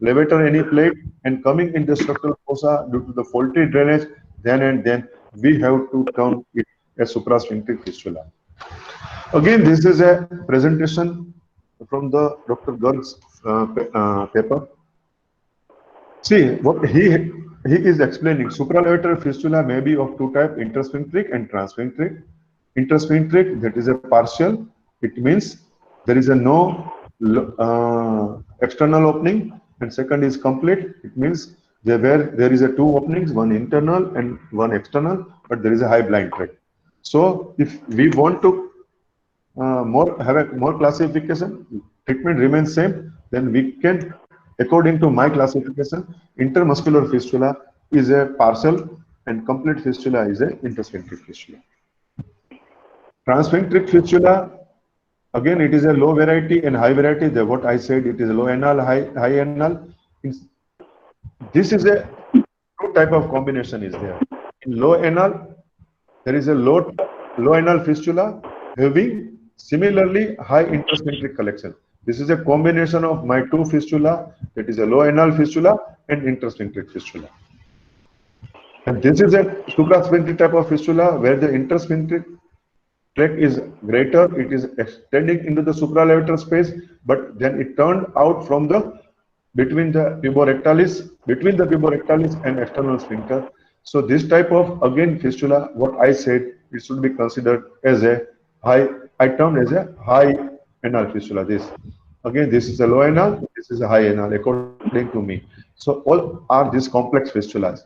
levator ani plate and coming in the structural fossa due to the faulty drainage, then we have to term it as suprasphincteric fistula. Again, this is a presentation from the Dr. Garg's paper. See, what he is explaining, supralevator fistula may be of two types, intersphincteric and transsphincteric. Intersphincteric, that is a partial. It means there is a no external opening, and second is complete. It means there is a two openings, one internal and one external, but there is a high blind tract. So if we want to have a more classification, treatment remains same, then we can, according to my classification, intermuscular fistula is a partial and complete fistula is a intersphincteric fistula. Transsphincteric fistula Again, it is a low variety and high variety. What I said, it is low anal, high anal. This is a two type of combination is there. In low anal, there is a low anal fistula having similarly high intrasphincteric collection. This is a combination of my two fistula, that is a low anal fistula and intrasphincteric fistula. And this is a suprasphincteric type of fistula where the intrasphincteric tract is greater, it is extending into the supralevator space, but then it turned out from the between the puborectalis and external sphincter. So this type of again fistula, what I said, it should be considered as a high, I termed as a high anal fistula. This again, this is a low anal, this is a high anal according to me. So all are these complex fistulas.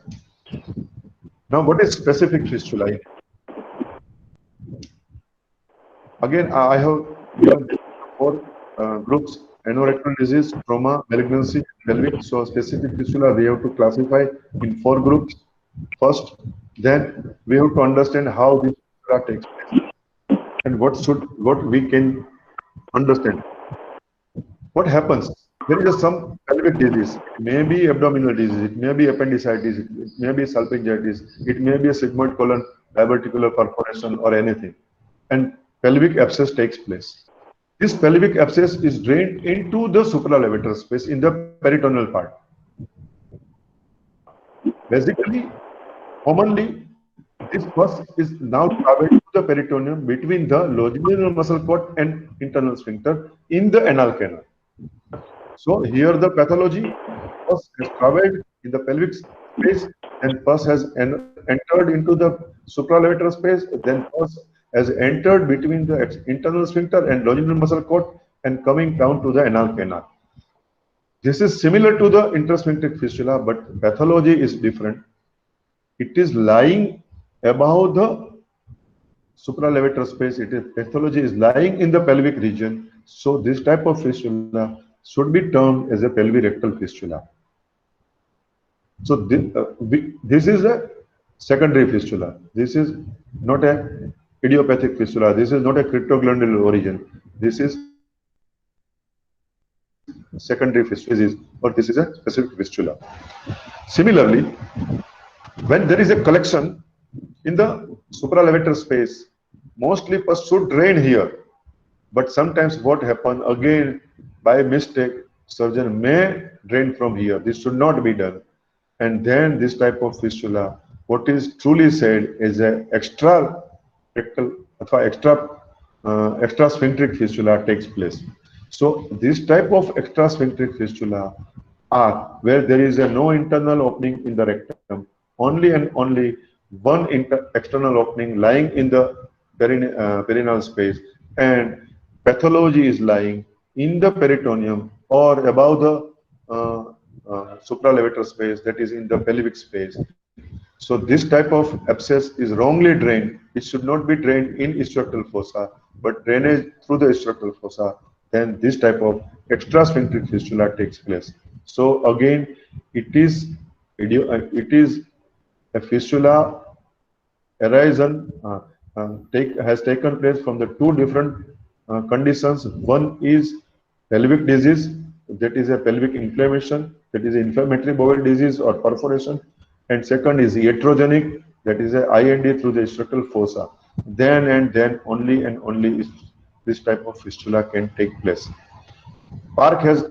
Now what is specific fistula? Again, I have given four groups: anorectal disease, trauma, malignancy, pelvic. So specific fistula we have to classify in four groups. First, then we have to understand how this fistula takes place and what we can understand. What happens? There is some pelvic disease. It may be abdominal disease. It may be appendicitis. It may be salpingitis. It may be a sigmoid colon diverticular perforation or anything. And pelvic abscess takes place. This pelvic abscess is drained into the supralevator space in the peritoneal part. Basically, commonly, this pus is now traveled to the peritoneum between the longitudinal muscle cord and internal sphincter in the anal canal. So here the pathology, pus has traveled in the pelvic space, and pus has entered into the supralevator space, then pus has entered between the internal sphincter and longitudinal muscle cord and coming down to the anal canal. This is similar to the intrasphincteric fistula, but pathology is different. It is lying above the supralevator space. Pathology is lying in the pelvic region. So this type of fistula should be termed as a pelvirectal fistula. So this is a secondary fistula. This is not a idiopathic fistula. This is not a cryptoglandular origin. This is secondary fistula, or this is a specific fistula. Similarly, when there is a collection in the supralevator space, mostly pus should drain here. But sometimes what happens, again, by mistake, surgeon may drain from here. This should not be done. And then this type of fistula, what is truly said is an extra rectal, extra sphincteric fistula takes place. So this type of extra sphincteric fistula are where there is no internal opening in the rectum, only and only one external opening lying in the perineal space, and pathology is lying in the peritoneum or above the supralevator space, that is in the pelvic space. So this type of abscess is wrongly drained. It should not be drained in ischiorectal fossa, but drainage through the ischiorectal fossa. Then this type of extra sphincteric fistula takes place. So again, it is a fistula arisen has taken place from the two different conditions. One is pelvic disease, that is a pelvic inflammation, that is inflammatory bowel disease or perforation, and second is iatrogenic, that is a IND through the ischiorectal fossa. Then and then only and only this type of fistula can take place. Park has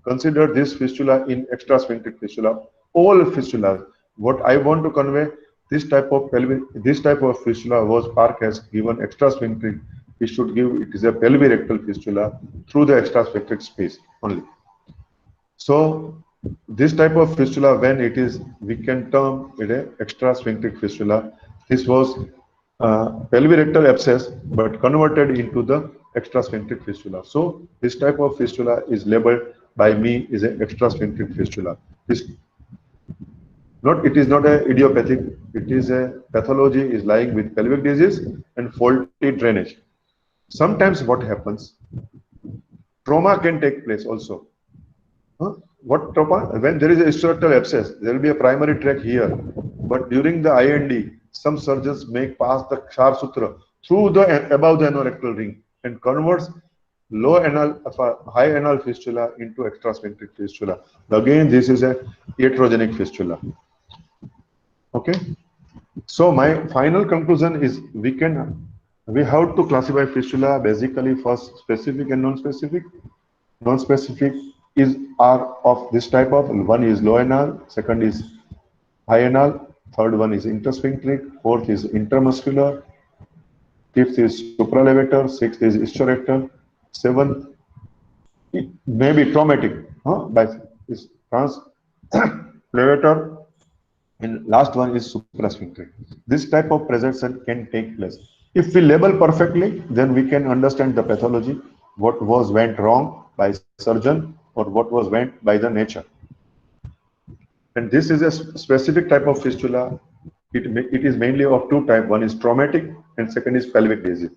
considered this fistula in extra sphincteric fistula. All fistulas. What I want to convey, this type of fistula was Park has given extra sphincteric. He should give it is a pelvirectal fistula through the extra sphincteric space only. So this type of fistula, when it is, we can term it a extra sphincteric fistula. This was pelvirectal abscess, but converted into the extra sphincteric fistula. So this type of fistula is labeled by me is an extra sphincteric fistula. It is not a idiopathic. It is a pathology is lying with pelvic disease and faulty drainage. Sometimes what happens, trauma can take place also. What trauma? When there is a ischiorectal abscess, there will be a primary tract here. But during the IND, some surgeons make pass the Kshar Sutra through the above the anorectal ring and converts low anal, high anal fistula into extrasphincteric fistula. Again, this is a iatrogenic fistula. Okay. So my final conclusion is we have to classify fistula basically first specific and non-specific. Non-specific are of this type of, one is low anal, second is high anal, third one is intersphincteric, fourth is intermuscular, fifth is supralevator, sixth is hysterectal, seventh may be traumatic, by is translevator, and last one is suprasphincteric. This type of preservation can take place. If we label perfectly, then we can understand the pathology, what went wrong by surgeon or what went by the nature. And this is a specific type of fistula. It is mainly of two types. One is traumatic and second is pelvic disease.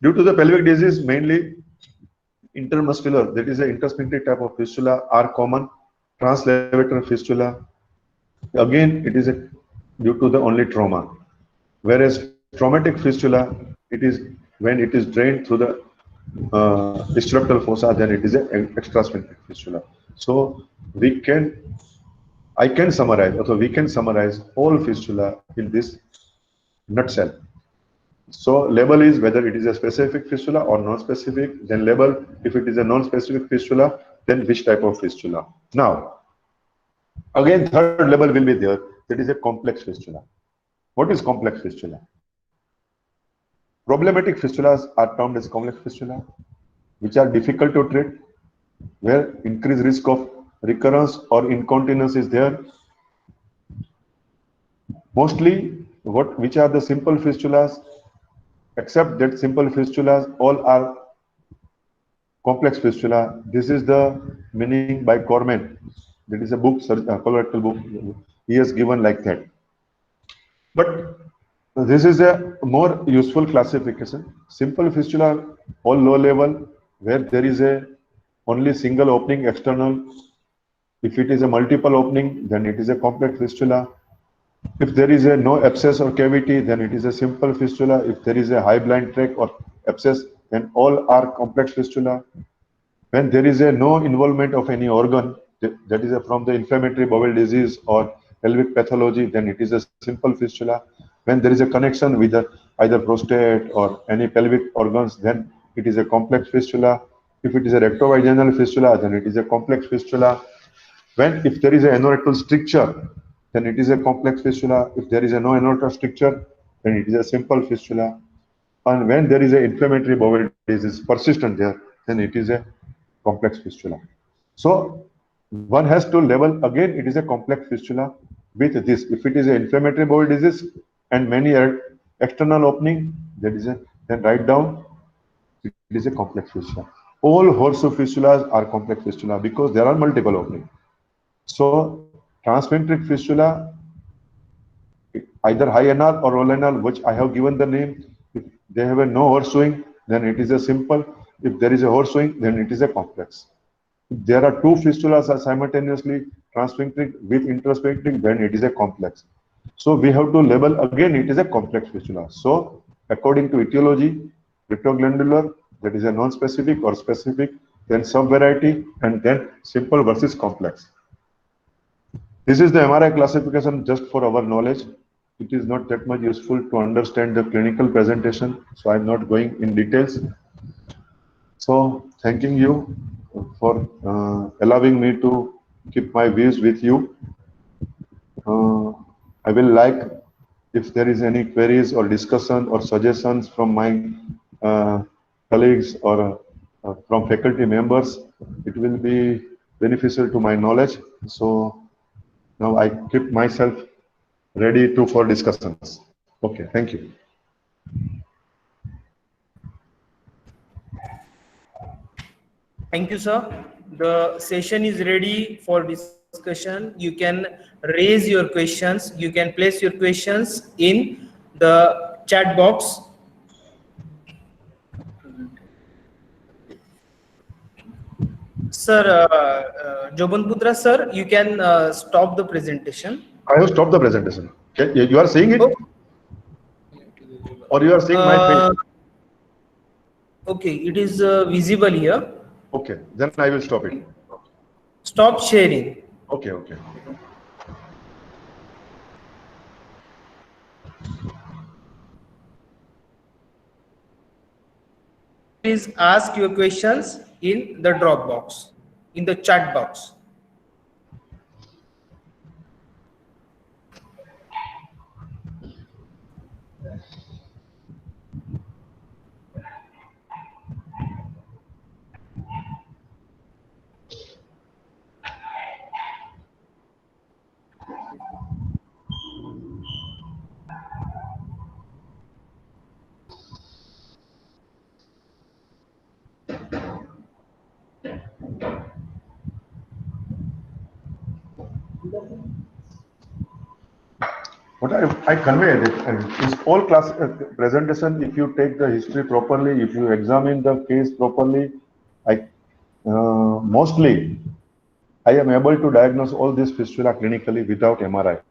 Due to the pelvic disease, mainly intermuscular, that is an intersphincteric type of fistula are common. Translevator fistula, again, it is due to the only trauma. Whereas traumatic fistula, it is when it is drained through the hysterectal fossa, then it is an extrasphincteric fistula. So I can summarize, or we can summarize all fistula in this nutshell. So label is whether it is a specific fistula or non-specific, then label if it is a non-specific fistula, then which type of fistula. Now, again, third level will be there, that is a complex fistula. What is complex fistula? Problematic fistulas are termed as complex fistula, which are difficult to treat, where increased risk of recurrence or incontinence is there. Mostly, which are the simple fistulas? Except that simple fistulas, all are complex fistula. This is the meaning by Corman. That is a book, colorectal book. He has given like that. But this is a more useful classification. Simple fistula, all low level, where there is a only single opening external. If it is a multiple opening, then it is a complex fistula. If there is no abscess or cavity, then it is a simple fistula. If there is a high blind tract or abscess, then all are complex fistula. When there is no involvement of any organ, that is from the inflammatory bowel disease or pelvic pathology, then it is a simple fistula. When there is a connection with either prostate or any pelvic organs, then it is a complex fistula. If it is a rectovaginal fistula, then it is a complex fistula. If there is an anorectal stricture, then it is a complex fistula. If there is no anorectal stricture, then it is a simple fistula. And when there is an inflammatory bowel disease persistent there, then it is a complex fistula. So one has to label, again, it is a complex fistula with this. If it is an inflammatory bowel disease and many external opening, then write down it is a complex fistula. All horseshoe fistulas are complex fistula because there are multiple openings. So transsphincteric fistula, either high anal or low anal, which I have given the name. If they have no horseshoeing, then it is a simple. If there is a horseshoeing, then it is a complex. If there are two fistulas are simultaneously transsphincteric with intersphincteric, then it is a complex. So we have to label, again, it is a complex fistula. So according to etiology, retroglandular, that is a non-specific or specific, then subvariety, and then simple versus complex. This is the MRI classification just for our knowledge. It is not that much useful to understand the clinical presentation, so I'm not going in details. So thanking you for allowing me to keep my views with you. I will like if there is any queries or discussion or suggestions from my colleagues or from faculty members. It will be beneficial to my knowledge. So now I keep myself ready for discussions. Okay, thank you. Thank you, sir. The session is ready for discussion. You can raise your questions. You can place your questions in the chat box. Sir, Joban Putra, sir, you can stop the presentation. I have stopped the presentation. Okay, you are seeing it? Oh. Or you are seeing my face? Okay, it is visible here. Okay, then I will stop it. Stop sharing. Okay, okay. Please ask your questions in the drop box, in the chat box. What I conveyed it, and is all class presentation, if you take the history properly, if you examine the case properly, I mostly I am able to diagnose all these fistula clinically without MRI.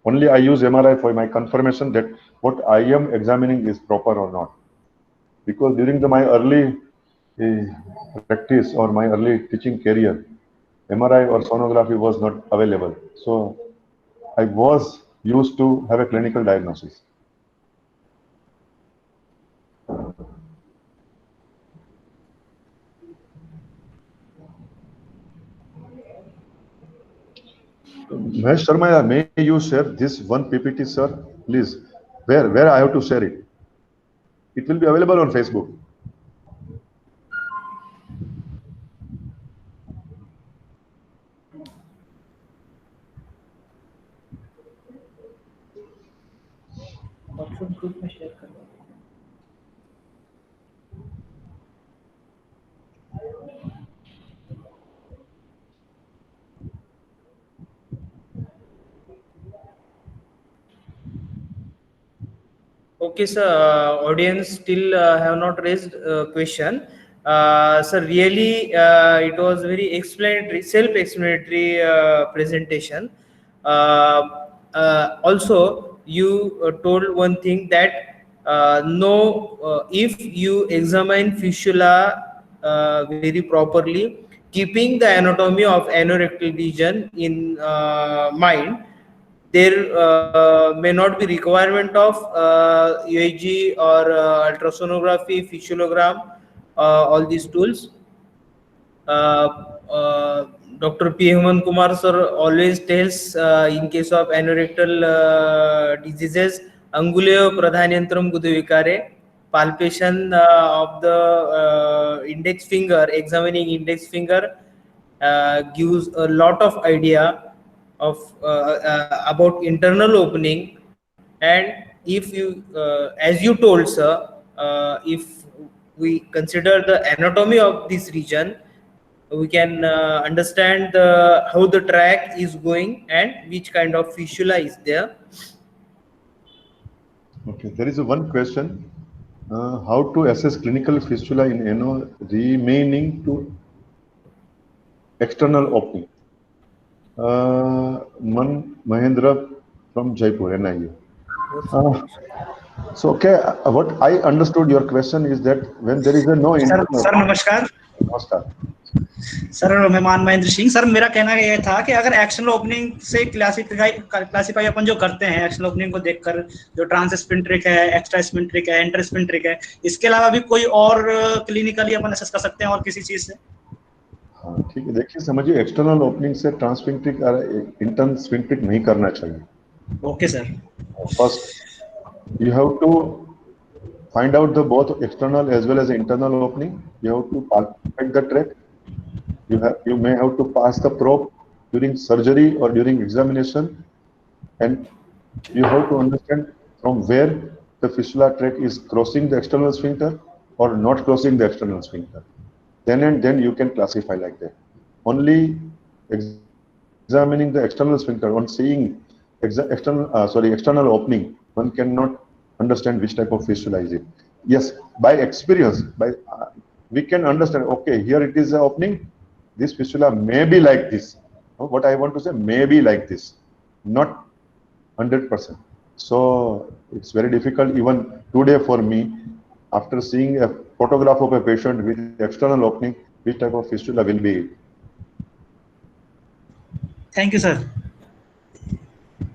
Only I use MRI for my confirmation that what I am examining is proper or not. Because during my early practice or my early teaching career, MRI or sonography was not available. So I was used to have a clinical diagnosis. Mahesh Sharma, may you share this one PPT, sir? Please. Where I have to share it? It will be available on Facebook. WhatsApp group में share करो. Okay, sir. Audience still have not raised question. Sir, really, it was very explanatory, self-explanatory presentation. Also, you told one thing that if you examine fistula very properly, keeping the anatomy of anorectal region in mind, there may not be requirement of UAG or ultrasonography, physiogram, all these tools. Dr. P. Hemant Kumar sir always tells in case of anorectal diseases, Anguleo Pradhanantram Gudavikare, palpation of the index finger, examining index finger gives a lot of idea of about internal opening. And if you as you told, sir, if we consider the anatomy of this region, we can understand how the track is going and which kind of fistula is there. Okay, there is one question. How to assess clinical fistula in NO remaining to external opening? Mahendra from Jaipur, NIU. So, okay, what I understood your question is that when there is a no internal. Sir नमस्कार. नमस्कार. Sir मेहमान Mahendra Singh sir, मेरा कहना यह था कि अगर external opening से क्लासिफाई अपन जो करते हैं एक्सटर्नल ओपनिंग को देखकर, जो ट्रांसस्पिंट्रिक है, एक्स्ट्रा स्पिंट्रिक है, इंटरस्पिंट्रिक है, इसके अलावा भी कोई और क्लिनिकली अपन असेस कर सकते हैं और किसी चीज से? हाँ ठीक है, देखिए समझिए, एक्सटर्नल ओपनिंग से ट्रांसस्पिंट्रिक और इंटर्न स्पिंट्रिक नहीं करना चाहिए. Okay sir. First you have to find out the both external as well as internal opening. You have to palpate the tract. You may have to pass the probe during surgery or during examination, and you have to understand from where the fistula tract is crossing the external sphincter or not crossing the external sphincter. Then you can classify like that. Only examining the external sphincter, on seeing external opening, one cannot understand which type of fistula is it. Yes, by experience, we can understand, okay, here it is the opening, this fistula may be like this. What I want to say, may be like this, not 100%. So it's very difficult even today for me after seeing a photograph of a patient with external opening, which type of fistula will be it? Thank you, sir.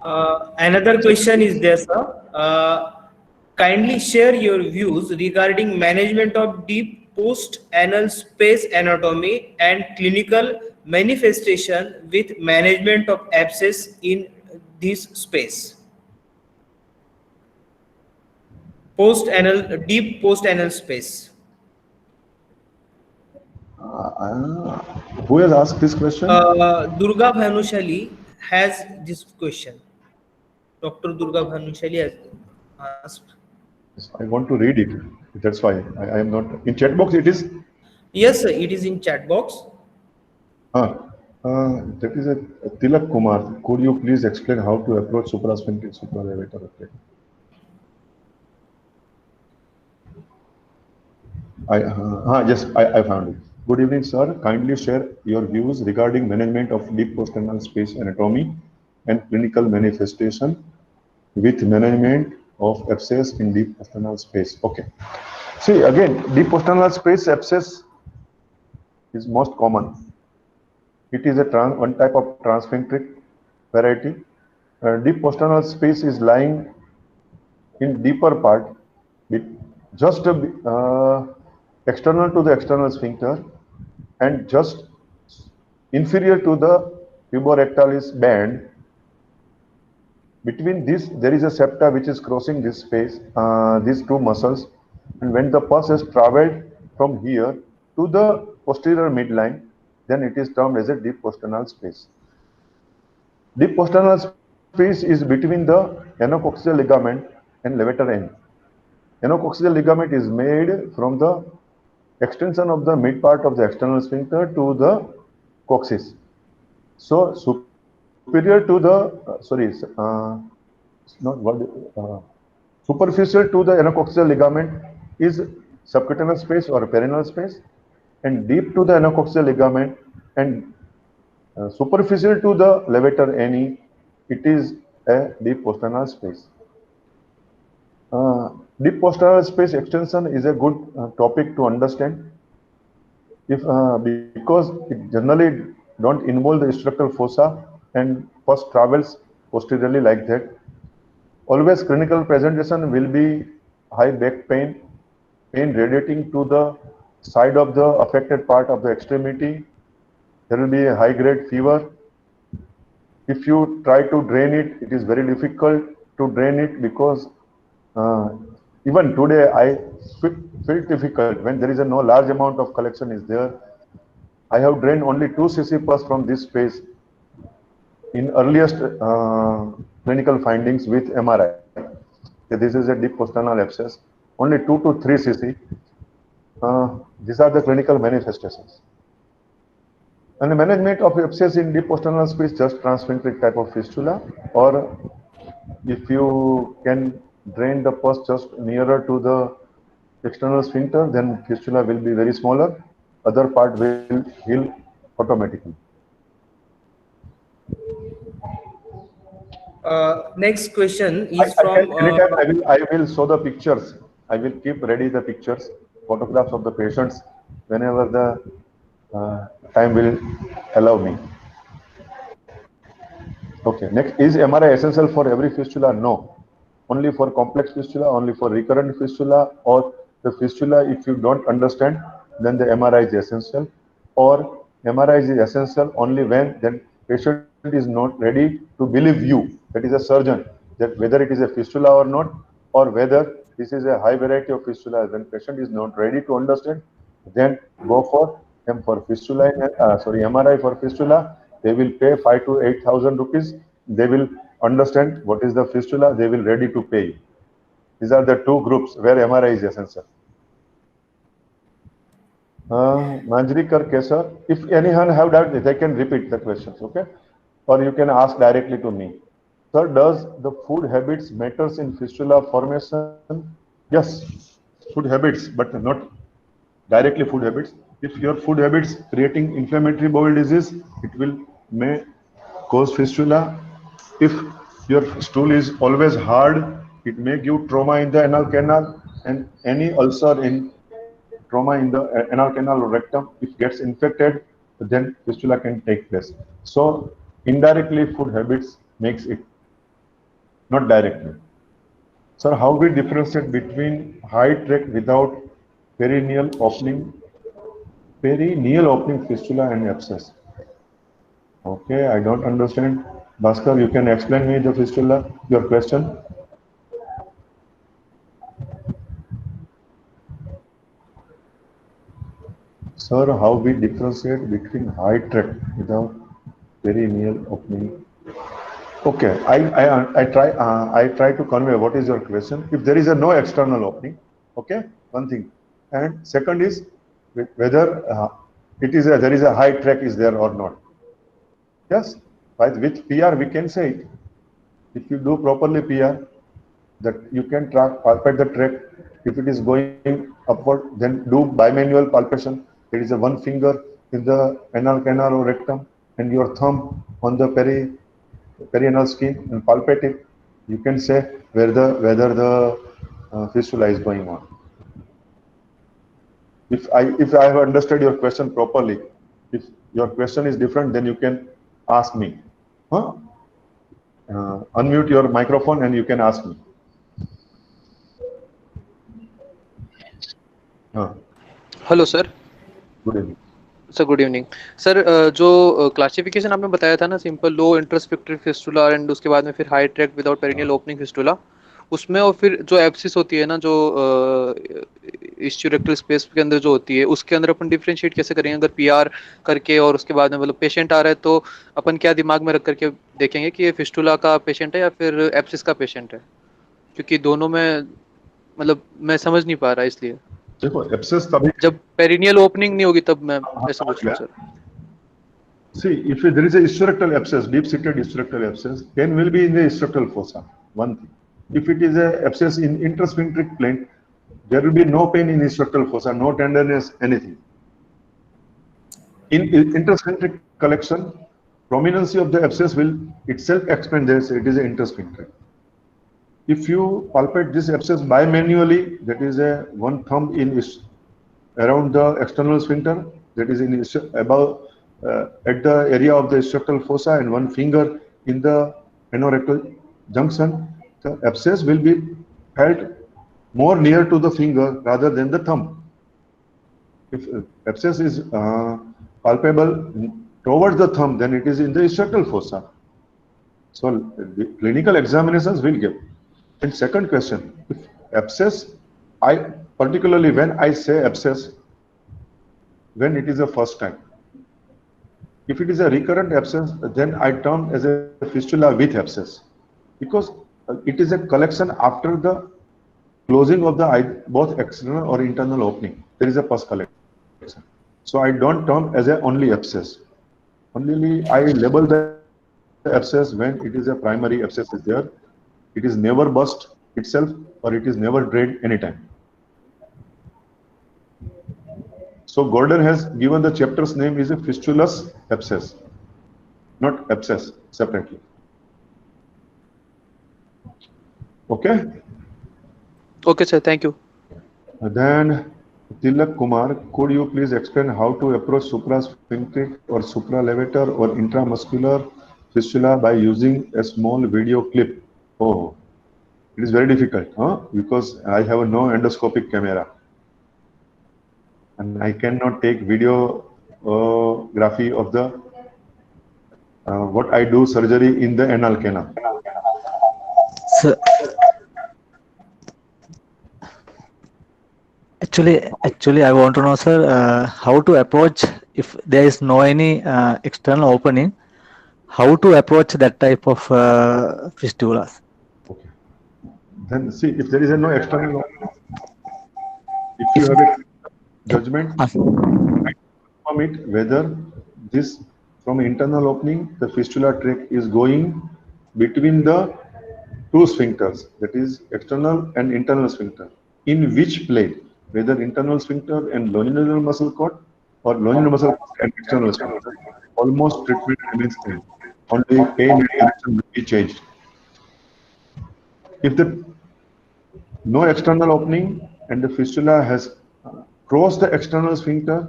Another question is there, sir. Kindly share your views regarding management of deep post-anal space anatomy and clinical manifestation with management of abscess in this space. Deep post-anal space. Who has asked this question? Durga Bhanushali has this question. Dr. Durga Bhanushali has asked. I want to read it. That's why I am not in chat box. It is. Yes, sir, it is in chat box. That is a Tilak Kumar. Could you please explain how to approach suprasphincteric supralevator? Okay. Yes, I found it. Good evening, sir. Kindly share your views regarding management of deep post-anal space anatomy and clinical manifestation with management of abscess in deep post-anal space. Okay. See, again, deep post-anal space abscess is most common. It is one type of transsphincteric variety. Deep post-anal space is lying in deeper part, just external to the external sphincter and just inferior to the puborectalis band. Between this, there is a septa which is crossing this space, these two muscles, and when the pus has traveled from here to the posterior midline, then it is termed as a deep post-anal space. Deep post-anal space is between the anococcygeal ligament and levator end. Anococcygeal ligament is made from the extension of the mid part of the external sphincter to the coccyx. So superior to the superficial to the anococcygeal ligament is subcutaneous space or perineal space, and deep to the anococcygeal ligament and superficial to the levator ani, it is a deep post-anal space. Deep post-anal space extension is a good topic to understand, because it generally don't involve the structural fossa and first travels posteriorly like that. Always clinical presentation will be high back pain, pain radiating to the side of the affected part of the extremity. There will be a high-grade fever. If you try to drain it, it is very difficult to drain it because even today I feel difficult when there is no large amount of collection is there. I have drained only 2 cc pus from this space in earliest clinical findings with MRI. This is a deep post-anal abscess, only 2 to 3 cc. These are the clinical manifestations. And the management of abscess in deep post-anal space, just transsphincteric type of fistula, or if you can drain the pus just nearer to the external sphincter, then fistula will be very smaller. Other part will heal automatically. Next question is from. I will show the pictures. I will keep ready the pictures, photographs of the patients whenever the time will allow me. Okay. Next, is MRI essential for every fistula? No. Only for complex fistula, only for recurrent fistula, or the fistula, if you don't understand, then the MRI is essential, or MRI is essential only when then patient is not ready to believe you, that is a surgeon, that whether it is a fistula or not, or whether this is a high variety of fistula. When patient is not ready to understand, then go for fistula, MRI for fistula. They will pay 5,000 to 8,000 rupees. They will understand what is the fistula. They will ready to pay. These are the two groups where MRI is essential. Manjrikar Kesar, if anyone have doubt, they can repeat the questions, okay? Or you can ask directly to me. Sir, does the food habits matters in fistula formation? Yes, food habits, but not directly food habits. If your food habits creating inflammatory bowel disease, it may cause fistula. If your stool is always hard, it may give trauma in the anal canal. and any ulcer in trauma in the anal canal or rectum, if gets infected, then fistula can take place. So indirectly food habits makes it, not directly. So how we differentiate between high tract without perineal opening fistula and abscess? Okay, I don't understand. Bhaskar, you can explain me the fistula, your question? Sir, how we differentiate between high tract without perineal opening? Okay, I try to convey what is your question. If there is a no external opening, okay, one thing, and second is whether there is a high tract is there or not. Yes, with PR we can say it. If you do properly PR, that you can palpate the tract. If it is going upward, then do bimanual palpation. There is a one finger in the anal canal or rectum and your thumb on the perianal skin and palpate it. You can say whether the fistula is going on. If I have understood your question properly, if your question is different, then you can ask me. Huh? Unmute your microphone and you can ask me. Hello sir. Good evening sir good evening sir. जो classification आपने बताया था ना, simple low intrasphincteric fistula and उसके बाद में फिर high tract without perineal opening fistula, उसमें और फिर जो एब्सिस होती है ना, जो इस्च्यूरेक्टल स्पेस के अंदर जो होती है, उसके अंदर अपन डिफरेंशिएट कैसे करेंगे? अगर पीआर करके और उसके बाद में मतलब पेशेंट आ रहा है तो अपन क्या दिमाग में रख करके देखेंगे कि ये फिस्टुला का पेशेंट है या फिर एब्सिस का पेशेंट है? क्योंकि दोनों में मतलब मैं समझ नहीं पा रहा, इसलिए देखो एब्सेस तभी जब पेरिनियल ओपनिंग नहीं होगी तब मैं ऐसा पूछ रहा हूँ sir. See, if there is a hysterectal abscess, deep-seated hysterectal abscess, pain will be in the hysterectal fossa. One thing. If it is a abscess in intersphincteric plane, there will be no pain in hysterectal fossa, no tenderness, anything. In intersphincteric collection, prominency of the abscess will itself explain this. It is an intersphincteric. If you palpate this abscess bimanually, that is a one thumb in around the external sphincter, that is in above. At the area of the hysterectal fossa and one finger in the anorectal junction, the abscess will be held more near to the finger rather than the thumb. If abscess is palpable towards the thumb, then it is in the hysterectal fossa. So the clinical examinations will give. And second question, if abscess, particularly when I say abscess, when it is the first time. If it is a recurrent abscess, then I term as a fistula with abscess, because it is a collection after the closing of the eye, both external or internal opening. There is a pus collection. So I don't term as a only abscess. Only I label the abscess when it is a primary abscess is there. It is never burst itself or it is never drained anytime. So Gordon has given the chapter's name is a fistulous abscess, not abscess separately. Okay? Okay, sir. Thank you. Then Tilak Kumar, could you please explain how to approach suprasphincteric or supralevator or intramuscular fistula by using a small video clip? Oh, it is very difficult, huh? Because I have no endoscopic camera. And I cannot take videography of the what I do surgery in the anal canal. So, actually, I want to know, sir, how to approach if there is no any external opening. How to approach that type of fistulas? Okay. Then see if there is no external opening. If you have a judgment, confirm it whether this from internal opening, the fistula tract is going between the two sphincters, that is external and internal sphincter. In which plane? Whether internal sphincter and longitudinal muscle cord or longitudinal muscle cord and external sphincter. Almost treatment remains same. Only pain and direction will be changed. If the no external opening, and the fistula has crossed the external sphincter,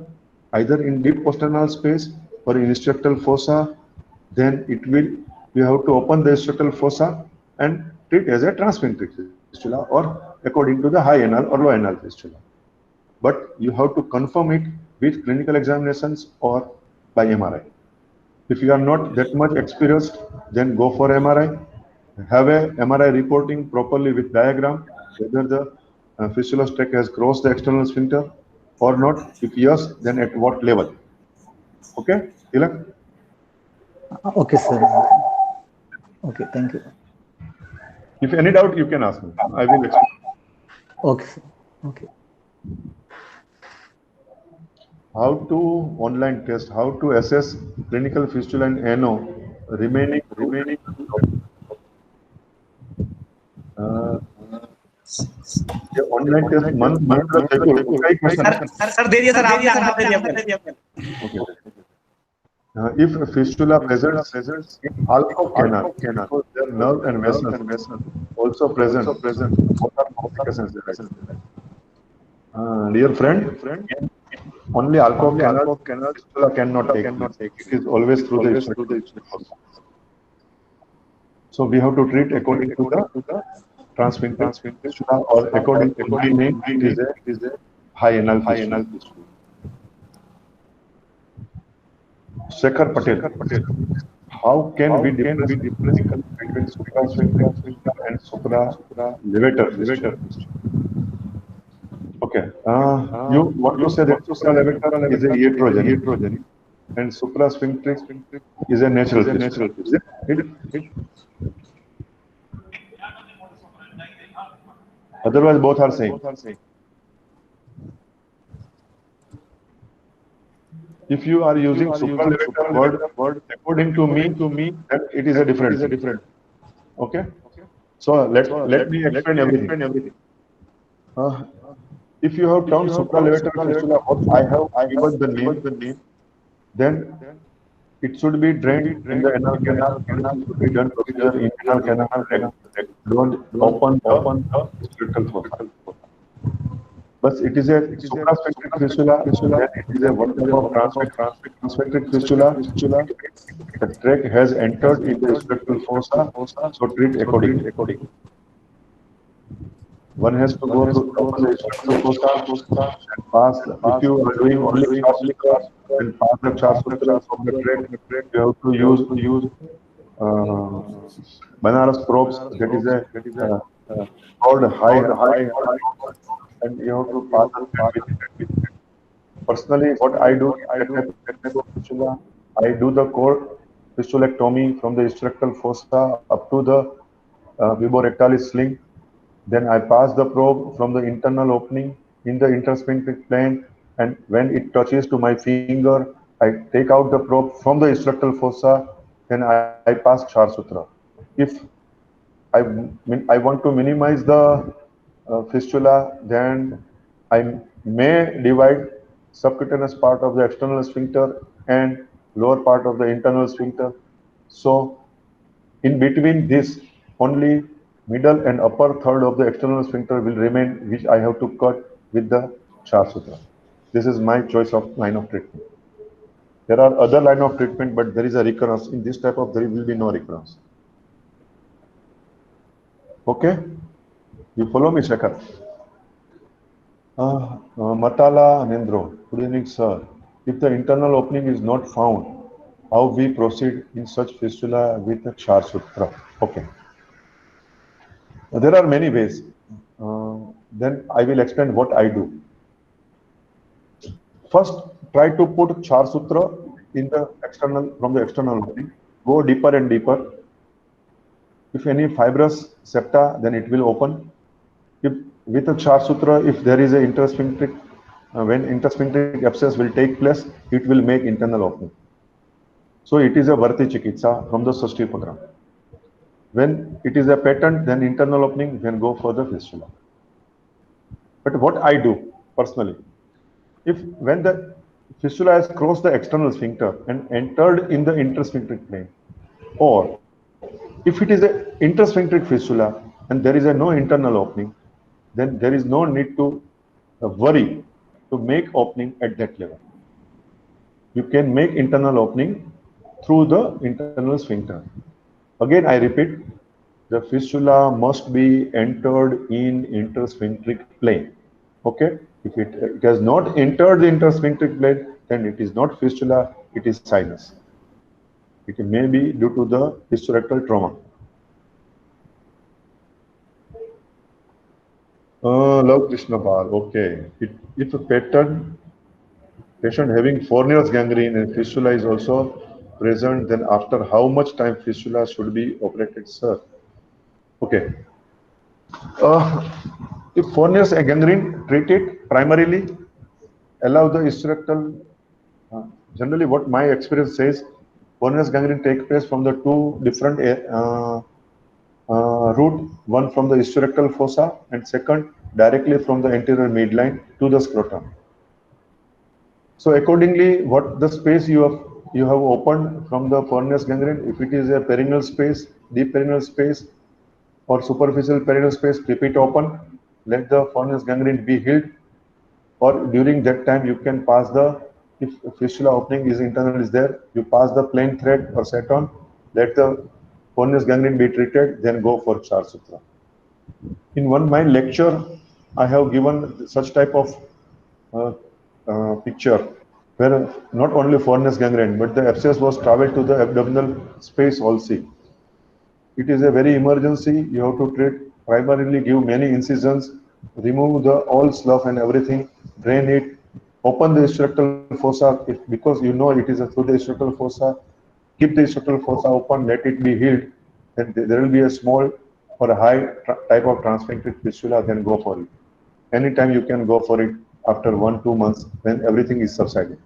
either in deep posternal space or in structural fossa, then we have to open the structural fossa and treat as a transsphincteric fistula or according to the high anal or low anal fistula. But you have to confirm it with clinical examinations or by MRI. If you are not that much experienced, then go for MRI. Have a MRI reporting properly with diagram whether the fistula tract has crossed the external sphincter or not. If yes, then at what level? Okay, Tilak? Okay, sir. Okay, thank you. If any doubt, you can ask me. I will explain. Okay, sir. Okay. How to online test, how to assess clinical fistula and ANO remaining. ये online test मन कई question sir दे दिया sir आपने answer दे दिया okay if fistula presents in alcove canal because their nerve and vessels also present what are complications dear friend only alcove canal fistula cannot take it is always through the structure. So we have to treat according to the transsphincteric fistula or according to my name it is a high anal fistula. Shekhar Patel, how can we differentiate between suprasphincter and supralevator fistula? Okay, you want to say that supralevator is a iatrogenic and suprasphincteric is a natural fistula. Otherwise, both are same. If you are using supralevator word, according to me, then it is a different. Okay. So let me explain everything. If you have termed supralevator fistula, I have given the name, then it should be drained in the anal canal. Should be done procedure in anal canal. Don't open the structural fossa. But it is a suprasphincteric fistula. It is a one type of transsphincteric fistula. The tract has entered into the structural fossa, so treat accordingly. One has to go through the structural fossa and pass. If you are doing only Charles and pass the Charles from the tract, you have to use Banaras probes. That is a called high. And you have to pass with it. Personally, what I do, I do the core fistulectomy from the structural fossa up to the viborectalis sling. Then I pass the probe from the internal opening in the intersphincteric plane, and when it touches to my finger, I take out the probe from the structural fossa. Then I pass Charles sutra. If I want to minimize the fistula, then I may divide subcutaneous part of the external sphincter and lower part of the internal sphincter. So in between this, only middle and upper third of the external sphincter will remain, which I have to cut with the Charles sutra. This is my choice of line of treatment. There are other line of treatment, but there is a recurrence. In this type of, there will be no recurrence. Okay? You follow me, Shekhar? Matala Anendro, good evening, sir. If the internal opening is not found, how we proceed in such fistula with the Charles sutra? Okay. There are many ways. Then I will explain what I do. First, try to put Charles sutra in the external, from the external opening. Go deeper and deeper. If any fibrous septa, then it will open. If with a Charles sutra, if there is a intersphincteric, when intersphincteric abscess will take place, it will make internal opening. So it is a Varti Chikitsa from the Sashti Pagram. When it is a patent, then internal opening, then go for the fistula. But what I do personally, when the fistula has crossed the external sphincter and entered in the intersphincteric plane, or if it is an intersphincteric fistula and there is no internal opening, then there is no need to worry to make opening at that level. You can make internal opening through the internal sphincter. Again, I repeat, the fistula must be entered in intersphincteric plane. Okay, if it has not entered the intersphincteric plane, then it is not fistula, it is sinus. It may be due to the fisturectal trauma. Love Krishna Pal, okay. If a patient having Fournier's gangrene and fistula is also present, then after how much time fistula should be operated, sir? Okay. If Fournier's gangrene, treat it primarily, allow the hysterectal. Generally, what my experience says, Fournier's gangrene take place from the two different route, one from the hysterectal fossa and second directly from the anterior midline to the scrotum. So accordingly, what the space you have opened from the Fournier's gangrene, if it is a perineal space, deep perineal space, or superficial perineal space, keep it open. Let the Fournier's gangrene be healed, or during that time you can pass the, if fistula opening is internal is there, you pass the plain thread or set on. Let the Fournier's gangrene be treated, then go for Char Sutra. In my lecture, I have given such type of picture where not only Fournier's gangrene, but the abscess was traveled to the abdominal space also. It is a very emergency. You have to treat, primarily give many incisions, remove the all slough and everything, drain it, open the hysterectal fossa, because you know it is through the hysterectal fossa. Keep the hysterectal fossa open, let it be healed, then there will be a small or a high type of transsphincteric fistula, then go for it. Anytime you can go for it after 1-2 months when everything is subsided.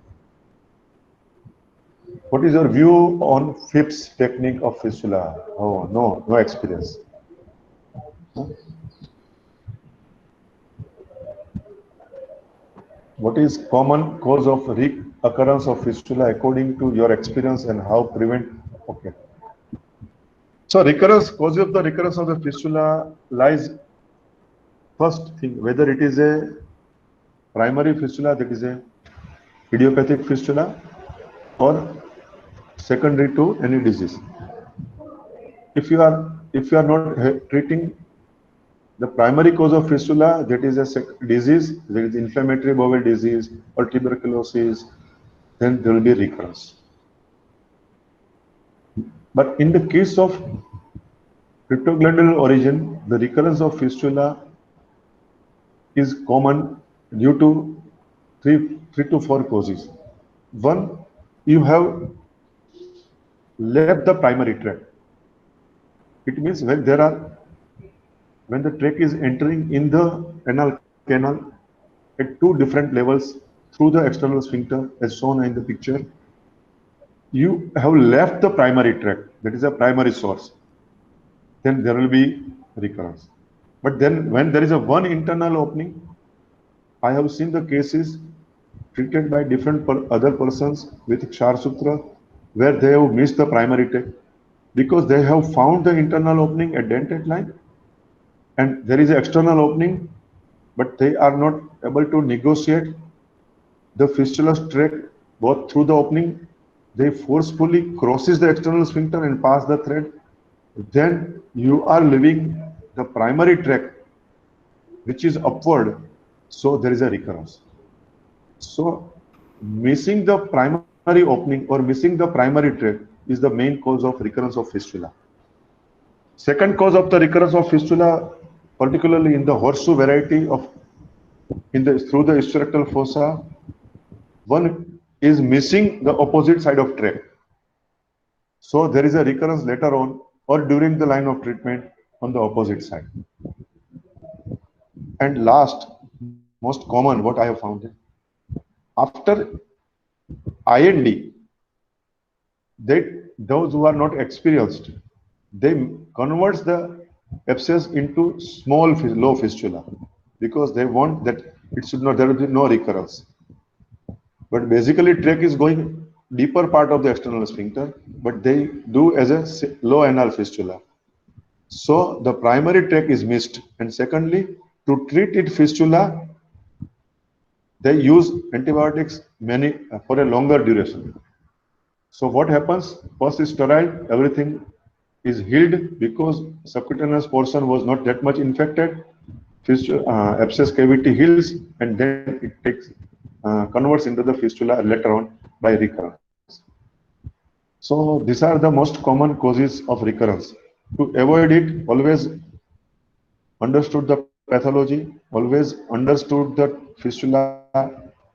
What is your view on Phipps technique of fistula? Oh, no experience. What is common cause of reoccurrence of fistula according to your experience and how prevent? Okay. So cause of the recurrence of the fistula lies, first thing, whether it is a primary fistula, that is a idiopathic fistula, or secondary to any disease. If you are not treating the primary cause of fistula, that is a disease, there is inflammatory bowel disease or tuberculosis, then there will be recurrence. But in the case of cryptoglandular origin, the recurrence of fistula is common due to three to four causes. One, you have left the primary tract. It means when the tract is entering in the anal canal at two different levels through the external sphincter, as shown in the picture, you have left the primary tract, that is a primary source, then there will be recurrence. But then when there is a one internal opening, I have seen the cases treated by different other persons with Char Sutra where they have missed the primary tract because they have found the internal opening at dentate line and there is an external opening, but they are not able to negotiate the fistulous tract both through the opening. They forcefully crosses the external sphincter and pass the thread. Then you are leaving the primary tract, which is upward, so there is a recurrence. So missing the primary opening or missing the primary tract is the main cause of recurrence of fistula. Second cause of the recurrence of fistula, particularly in the horseshoe variety of through the hysterectal fossa, one is missing the opposite side of tract. So there is a recurrence later on or during the line of treatment on the opposite side. And last, most common, what I have found, after IND, those who are not experienced, they converts the abscess into small low fistula because they want that it should not, there will be no recurrence. But basically tract is going deeper part of the external sphincter, but they do as a low anal fistula. So the primary tract is missed, and secondly, To treat it fistula, they use antibiotics for a longer duration. So what happens? First is sterile, everything is healed because subcutaneous portion was not that much infected. Abscess cavity heals, and then it converts into the fistula later on by recurrence. So these are the most common causes of recurrence. To avoid it, always understood the pathology, always understood the fistula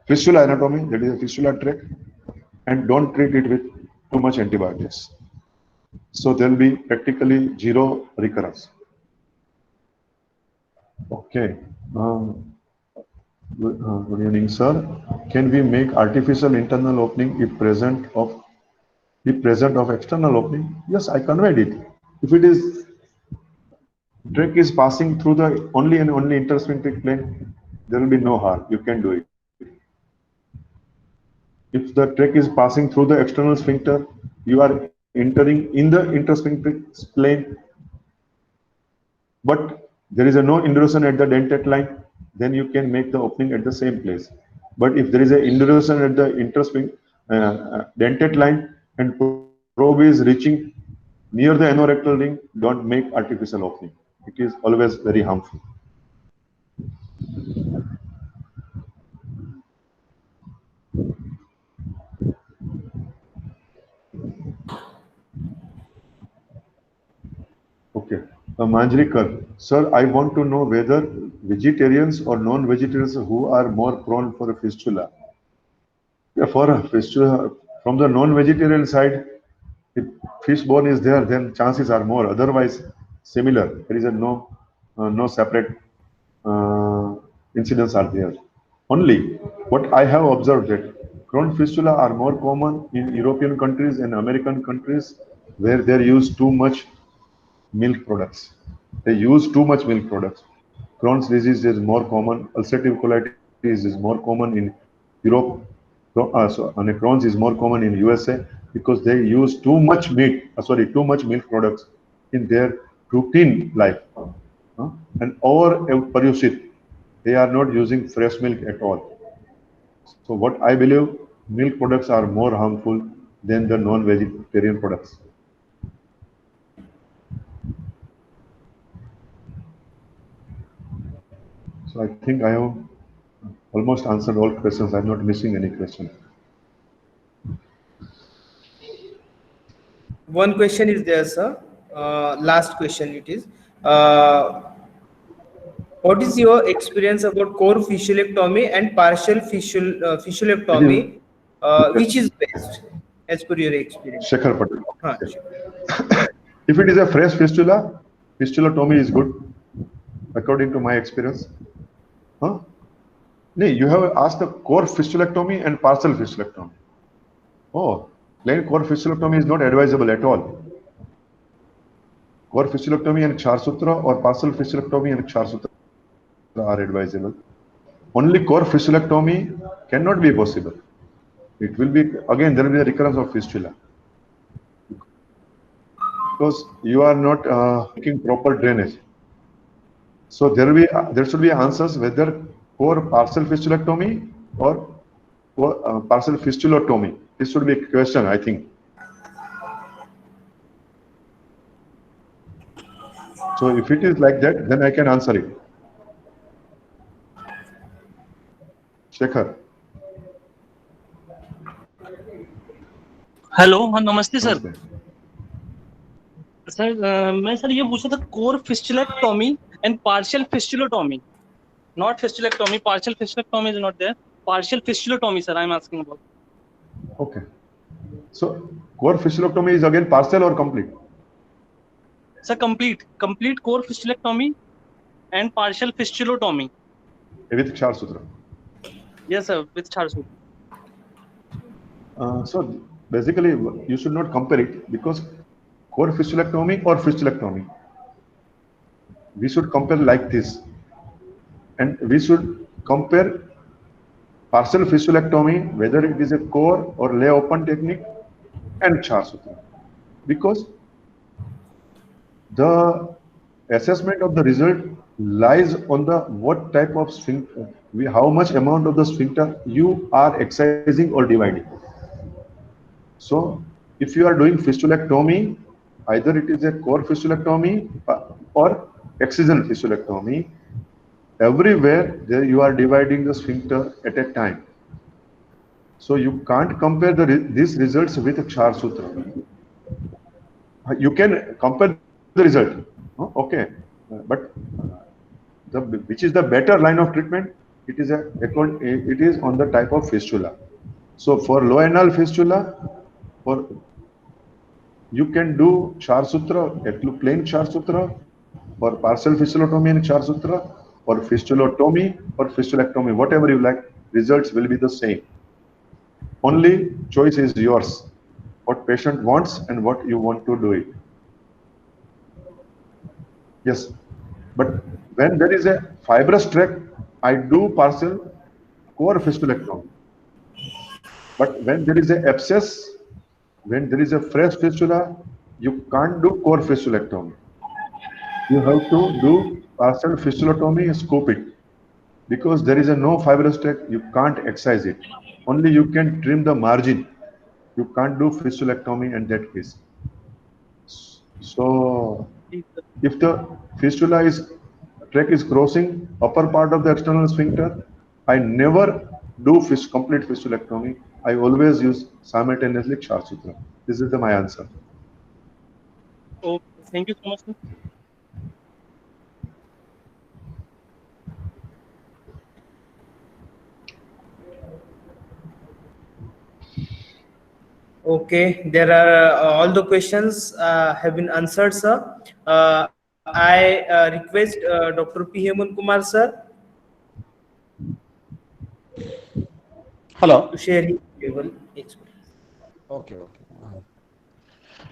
anatomy, that is a fistula tract, and don't treat it with too much antibiotics. So there will be practically zero recurrence. Okay. Good evening, sir. Can we make artificial internal opening if present of external opening? Yes, I conveyed it. If it is tract is passing through the only intersphincteric plane, there will be no harm. You can do it. If the tract is passing through the external sphincter, you are entering in the intersphincteric plane, but there is no induration at the dentate line, then you can make the opening at the same place. But if there is an induration at the dentate line and probe is reaching near the anorectal ring, don't make artificial opening. It is always very harmful. Okay. Manjrikar, sir, I want to know whether vegetarians or non-vegetarians who are more prone for a fistula. Yeah, for a fistula, from the non-vegetarian side, if fish bone is there, then chances are more. Otherwise, similar. There is no separate incidents are there. Only what I have observed that Crohn's fistula are more common in European countries and American countries where they use too much milk products. They use too much milk products. Crohn's disease is more common. Ulcerative colitis is more common in Europe. And Crohn's is more common in USA because they use too much too much milk products in their routine life. And overproduce, they are not using fresh milk at all. So what I believe, milk products are more harmful than the non-vegetarian products. So I think I have almost answered all questions. I'm not missing any question. One question is there, sir. Last question it is. What is your experience about core fissulectomy and partial fissulectomy? Which is best as per your experience? Shekhar Patel. Sure. If it is a fresh fistula, fistulotomy is good, according to my experience. Huh? No, you have asked the core fistulectomy and partial fistulectomy. Oh, plain core fistulectomy is not advisable at all. Core fistulectomy and Kshar Sutra or partial fistulectomy and Kshar Sutra are advisable. Only core fistulectomy cannot be possible. It will be, again, there will be a recurrence of fistula. Because you are not making proper drainage. So there should be answers whether core partial fistulectomy or partial fistulotomy. This should be a question, I think. So if it is like that, then I can answer it. Shekhar. Hello हाँ नमस्ते sir sir मैं sir ये पूछा था core fistulectomy and partial fistulotomy not fistulectomy partial fistulectomy is not there partial fistulotomy sir I am asking about okay so core fistulectomy is again partial or complete sir complete core fistulectomy and partial fistulotomy with Kshar Sutra yes sir with Kshar Sutra so basically you should not compare it because core fistulectomy or fistulectomy we should compare like this and we should compare partial fistulectomy whether it is a core or lay open technique and Kshar Sutra because the assessment of the result lies on the what type of sphincter, how much amount of the sphincter you are excising or dividing. So if you are doing fistulectomy, either it is a core fistulectomy or excision fistulectomy, everywhere there you are dividing the sphincter at a time. So you can't compare these results with Kshar Sutra. You can compare the result, okay, but which is the better line of treatment? It is on the type of fistula. So for low anal fistula, for you can do Kshar Sutra, plain Kshar Sutra, or partial fistulotomy and Kshar Sutra, or fistulotomy or fistulectomy, whatever you like, results will be the same. Only choice is yours, what patient wants and what you want to do it. Yes, but when there is a fibrous tract, I do partial core fistulectomy. But when there is a abscess, when there is a fresh fistula, you can't do core fistulectomy. You have to do partial fistulotomy, scope it. Because there is a no fibrous tract, you can't excise it. Only you can trim the margin. You can't do fistulectomy in that case. So if the fistula tract is crossing upper part of the external sphincter, I never do complete fistulectomy. I always use simultaneously Kshar Sutra. This is my answer. Okay, thank you so much, sir. Okay, there are all the questions have been answered, sir. I request Dr. P. Hemant Kumar, sir, Hello. to share his valuable experience. Okay.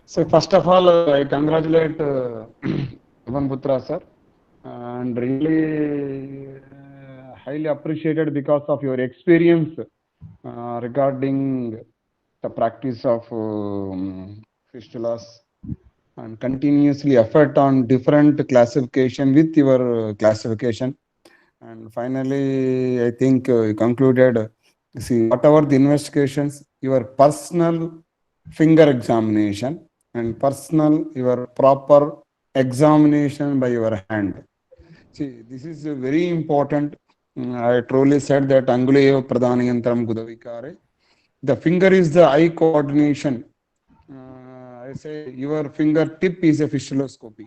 So first of all, I congratulate Evan Putra, sir, and really highly appreciated because of your experience regarding the practice of fistulas and continuously effort on different classification with your classification. And finally, I think you concluded, see, whatever the investigations, your personal finger examination and personal, your proper examination by your hand. See, this is very important. I truly said that Anguleyo Pradhanayantram Gudavikare. The finger is the eye coordination. I say your fingertip is a fistuloscopy.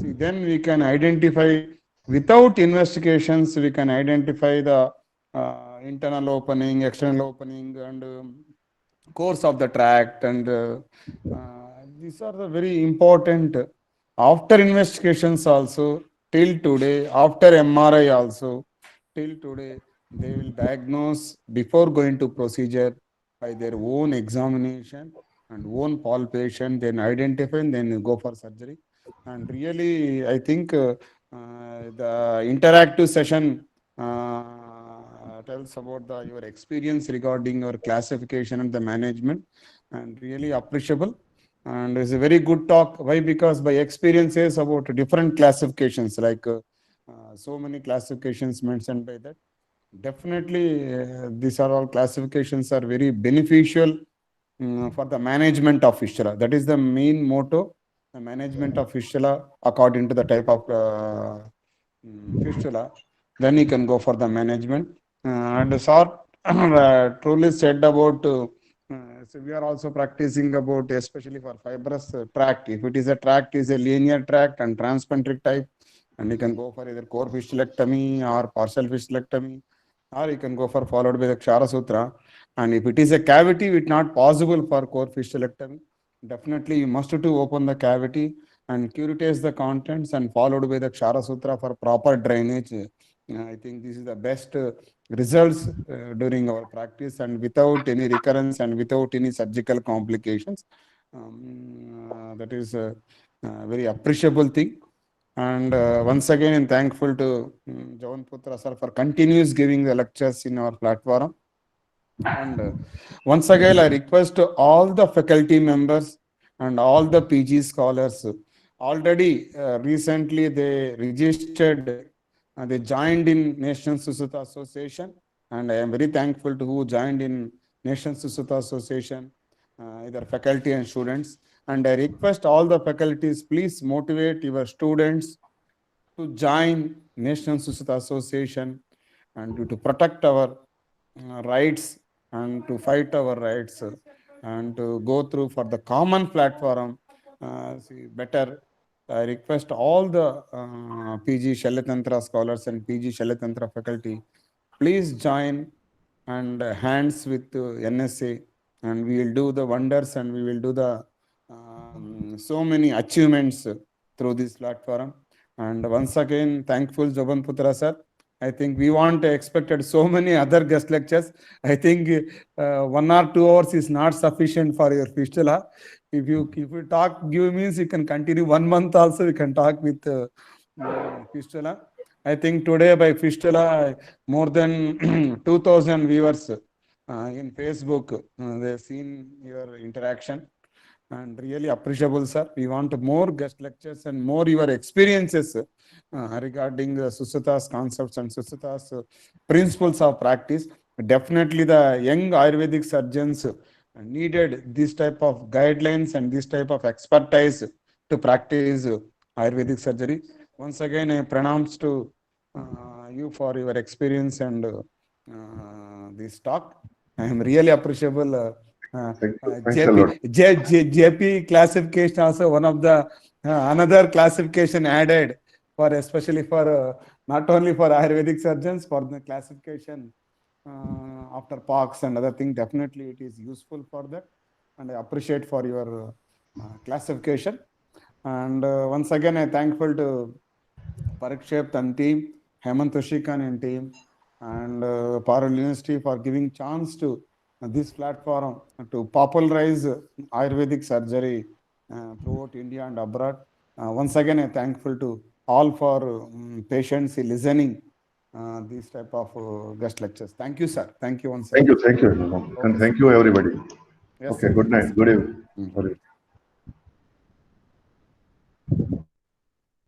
See, then we can identify, without investigations, we can identify the internal opening, external opening, and course of the tract. And these are the very important. After investigations also, till today, after MRI also, till today, they will diagnose before going to procedure by their own examination and own palpation, then identify, and then go for surgery. And really, I think the interactive session tells about your experience regarding your classification and the management, and really appreciable. And it's a very good talk. Why? Because by experiences about different classifications, like so many classifications mentioned by that. Definitely, these are all classifications are very beneficial for the management of fistula. That is the main motto. The management of fistula according to the type of fistula. Then you can go for the management. And sir truly said about. So we are also practicing about, especially for fibrous tract. If it is a tract, is a linear tract and transpentric type, and you can go for either core fistulectomy or partial fistulectomy, or you can go for followed by the Kshara Sutra. And if it is a cavity, it's not possible for core fistulectomy. Definitely, you must to open the cavity and curatize the contents and followed by the Kshara Sutra for proper drainage. I think this is the best results during our practice, and without any recurrence and without any surgical complications. That is a very appreciable thing. And once again, I'm thankful to Javan Putra sir for continuous giving the lectures in our platform. And once again, I request all the faculty members and all the PG scholars, already recently they registered, they joined in National Sushrute Association, and I am very thankful to who joined in National Sushrute Association, either faculty and students. And I request all the faculties, please motivate your students to join National Sushrute Association and to protect our rights and to fight our rights and to go through for the common platform better. I request all the PG Shailatantra scholars and PG Shailatantra faculty, please join and hands with NSA, and we will do the wonders and we will do the so many achievements through this platform. And once again, thankful Joban Putra sir. I think we expected so many other guest lectures. I think 1 or 2 hours is not sufficient for your fistula. If you talk, give means you can continue 1 month also. We can talk with fistula. I think today by fistula more than 2,000 viewers in Facebook. They've seen your interaction. And really appreciable, sir. We want more guest lectures and more your experiences regarding the Sushruta's concepts and Sushruta's principles of practice. Definitely the young Ayurvedic surgeons needed this type of guidelines and this type of expertise to practice Ayurvedic surgery. Once again, I pranams to you for your experience and this talk. I am really appreciable. JP classification also one of the another classification added for especially for not only for Ayurvedic surgeons, for the classification after POX and other things. Definitely it is useful for that, and I appreciate for your classification. And once again I thankful to Parikshet and team, Hemant Toshikan and team, and Parallel University for giving chance to this platform to popularize Ayurvedic surgery throughout India and abroad. Once again, I'm thankful to all for patiently listening these type of guest lectures. Thank you, sir. Thank you once again. Thank you. And thank you, everybody. Yes, okay, sir. good night. Good evening.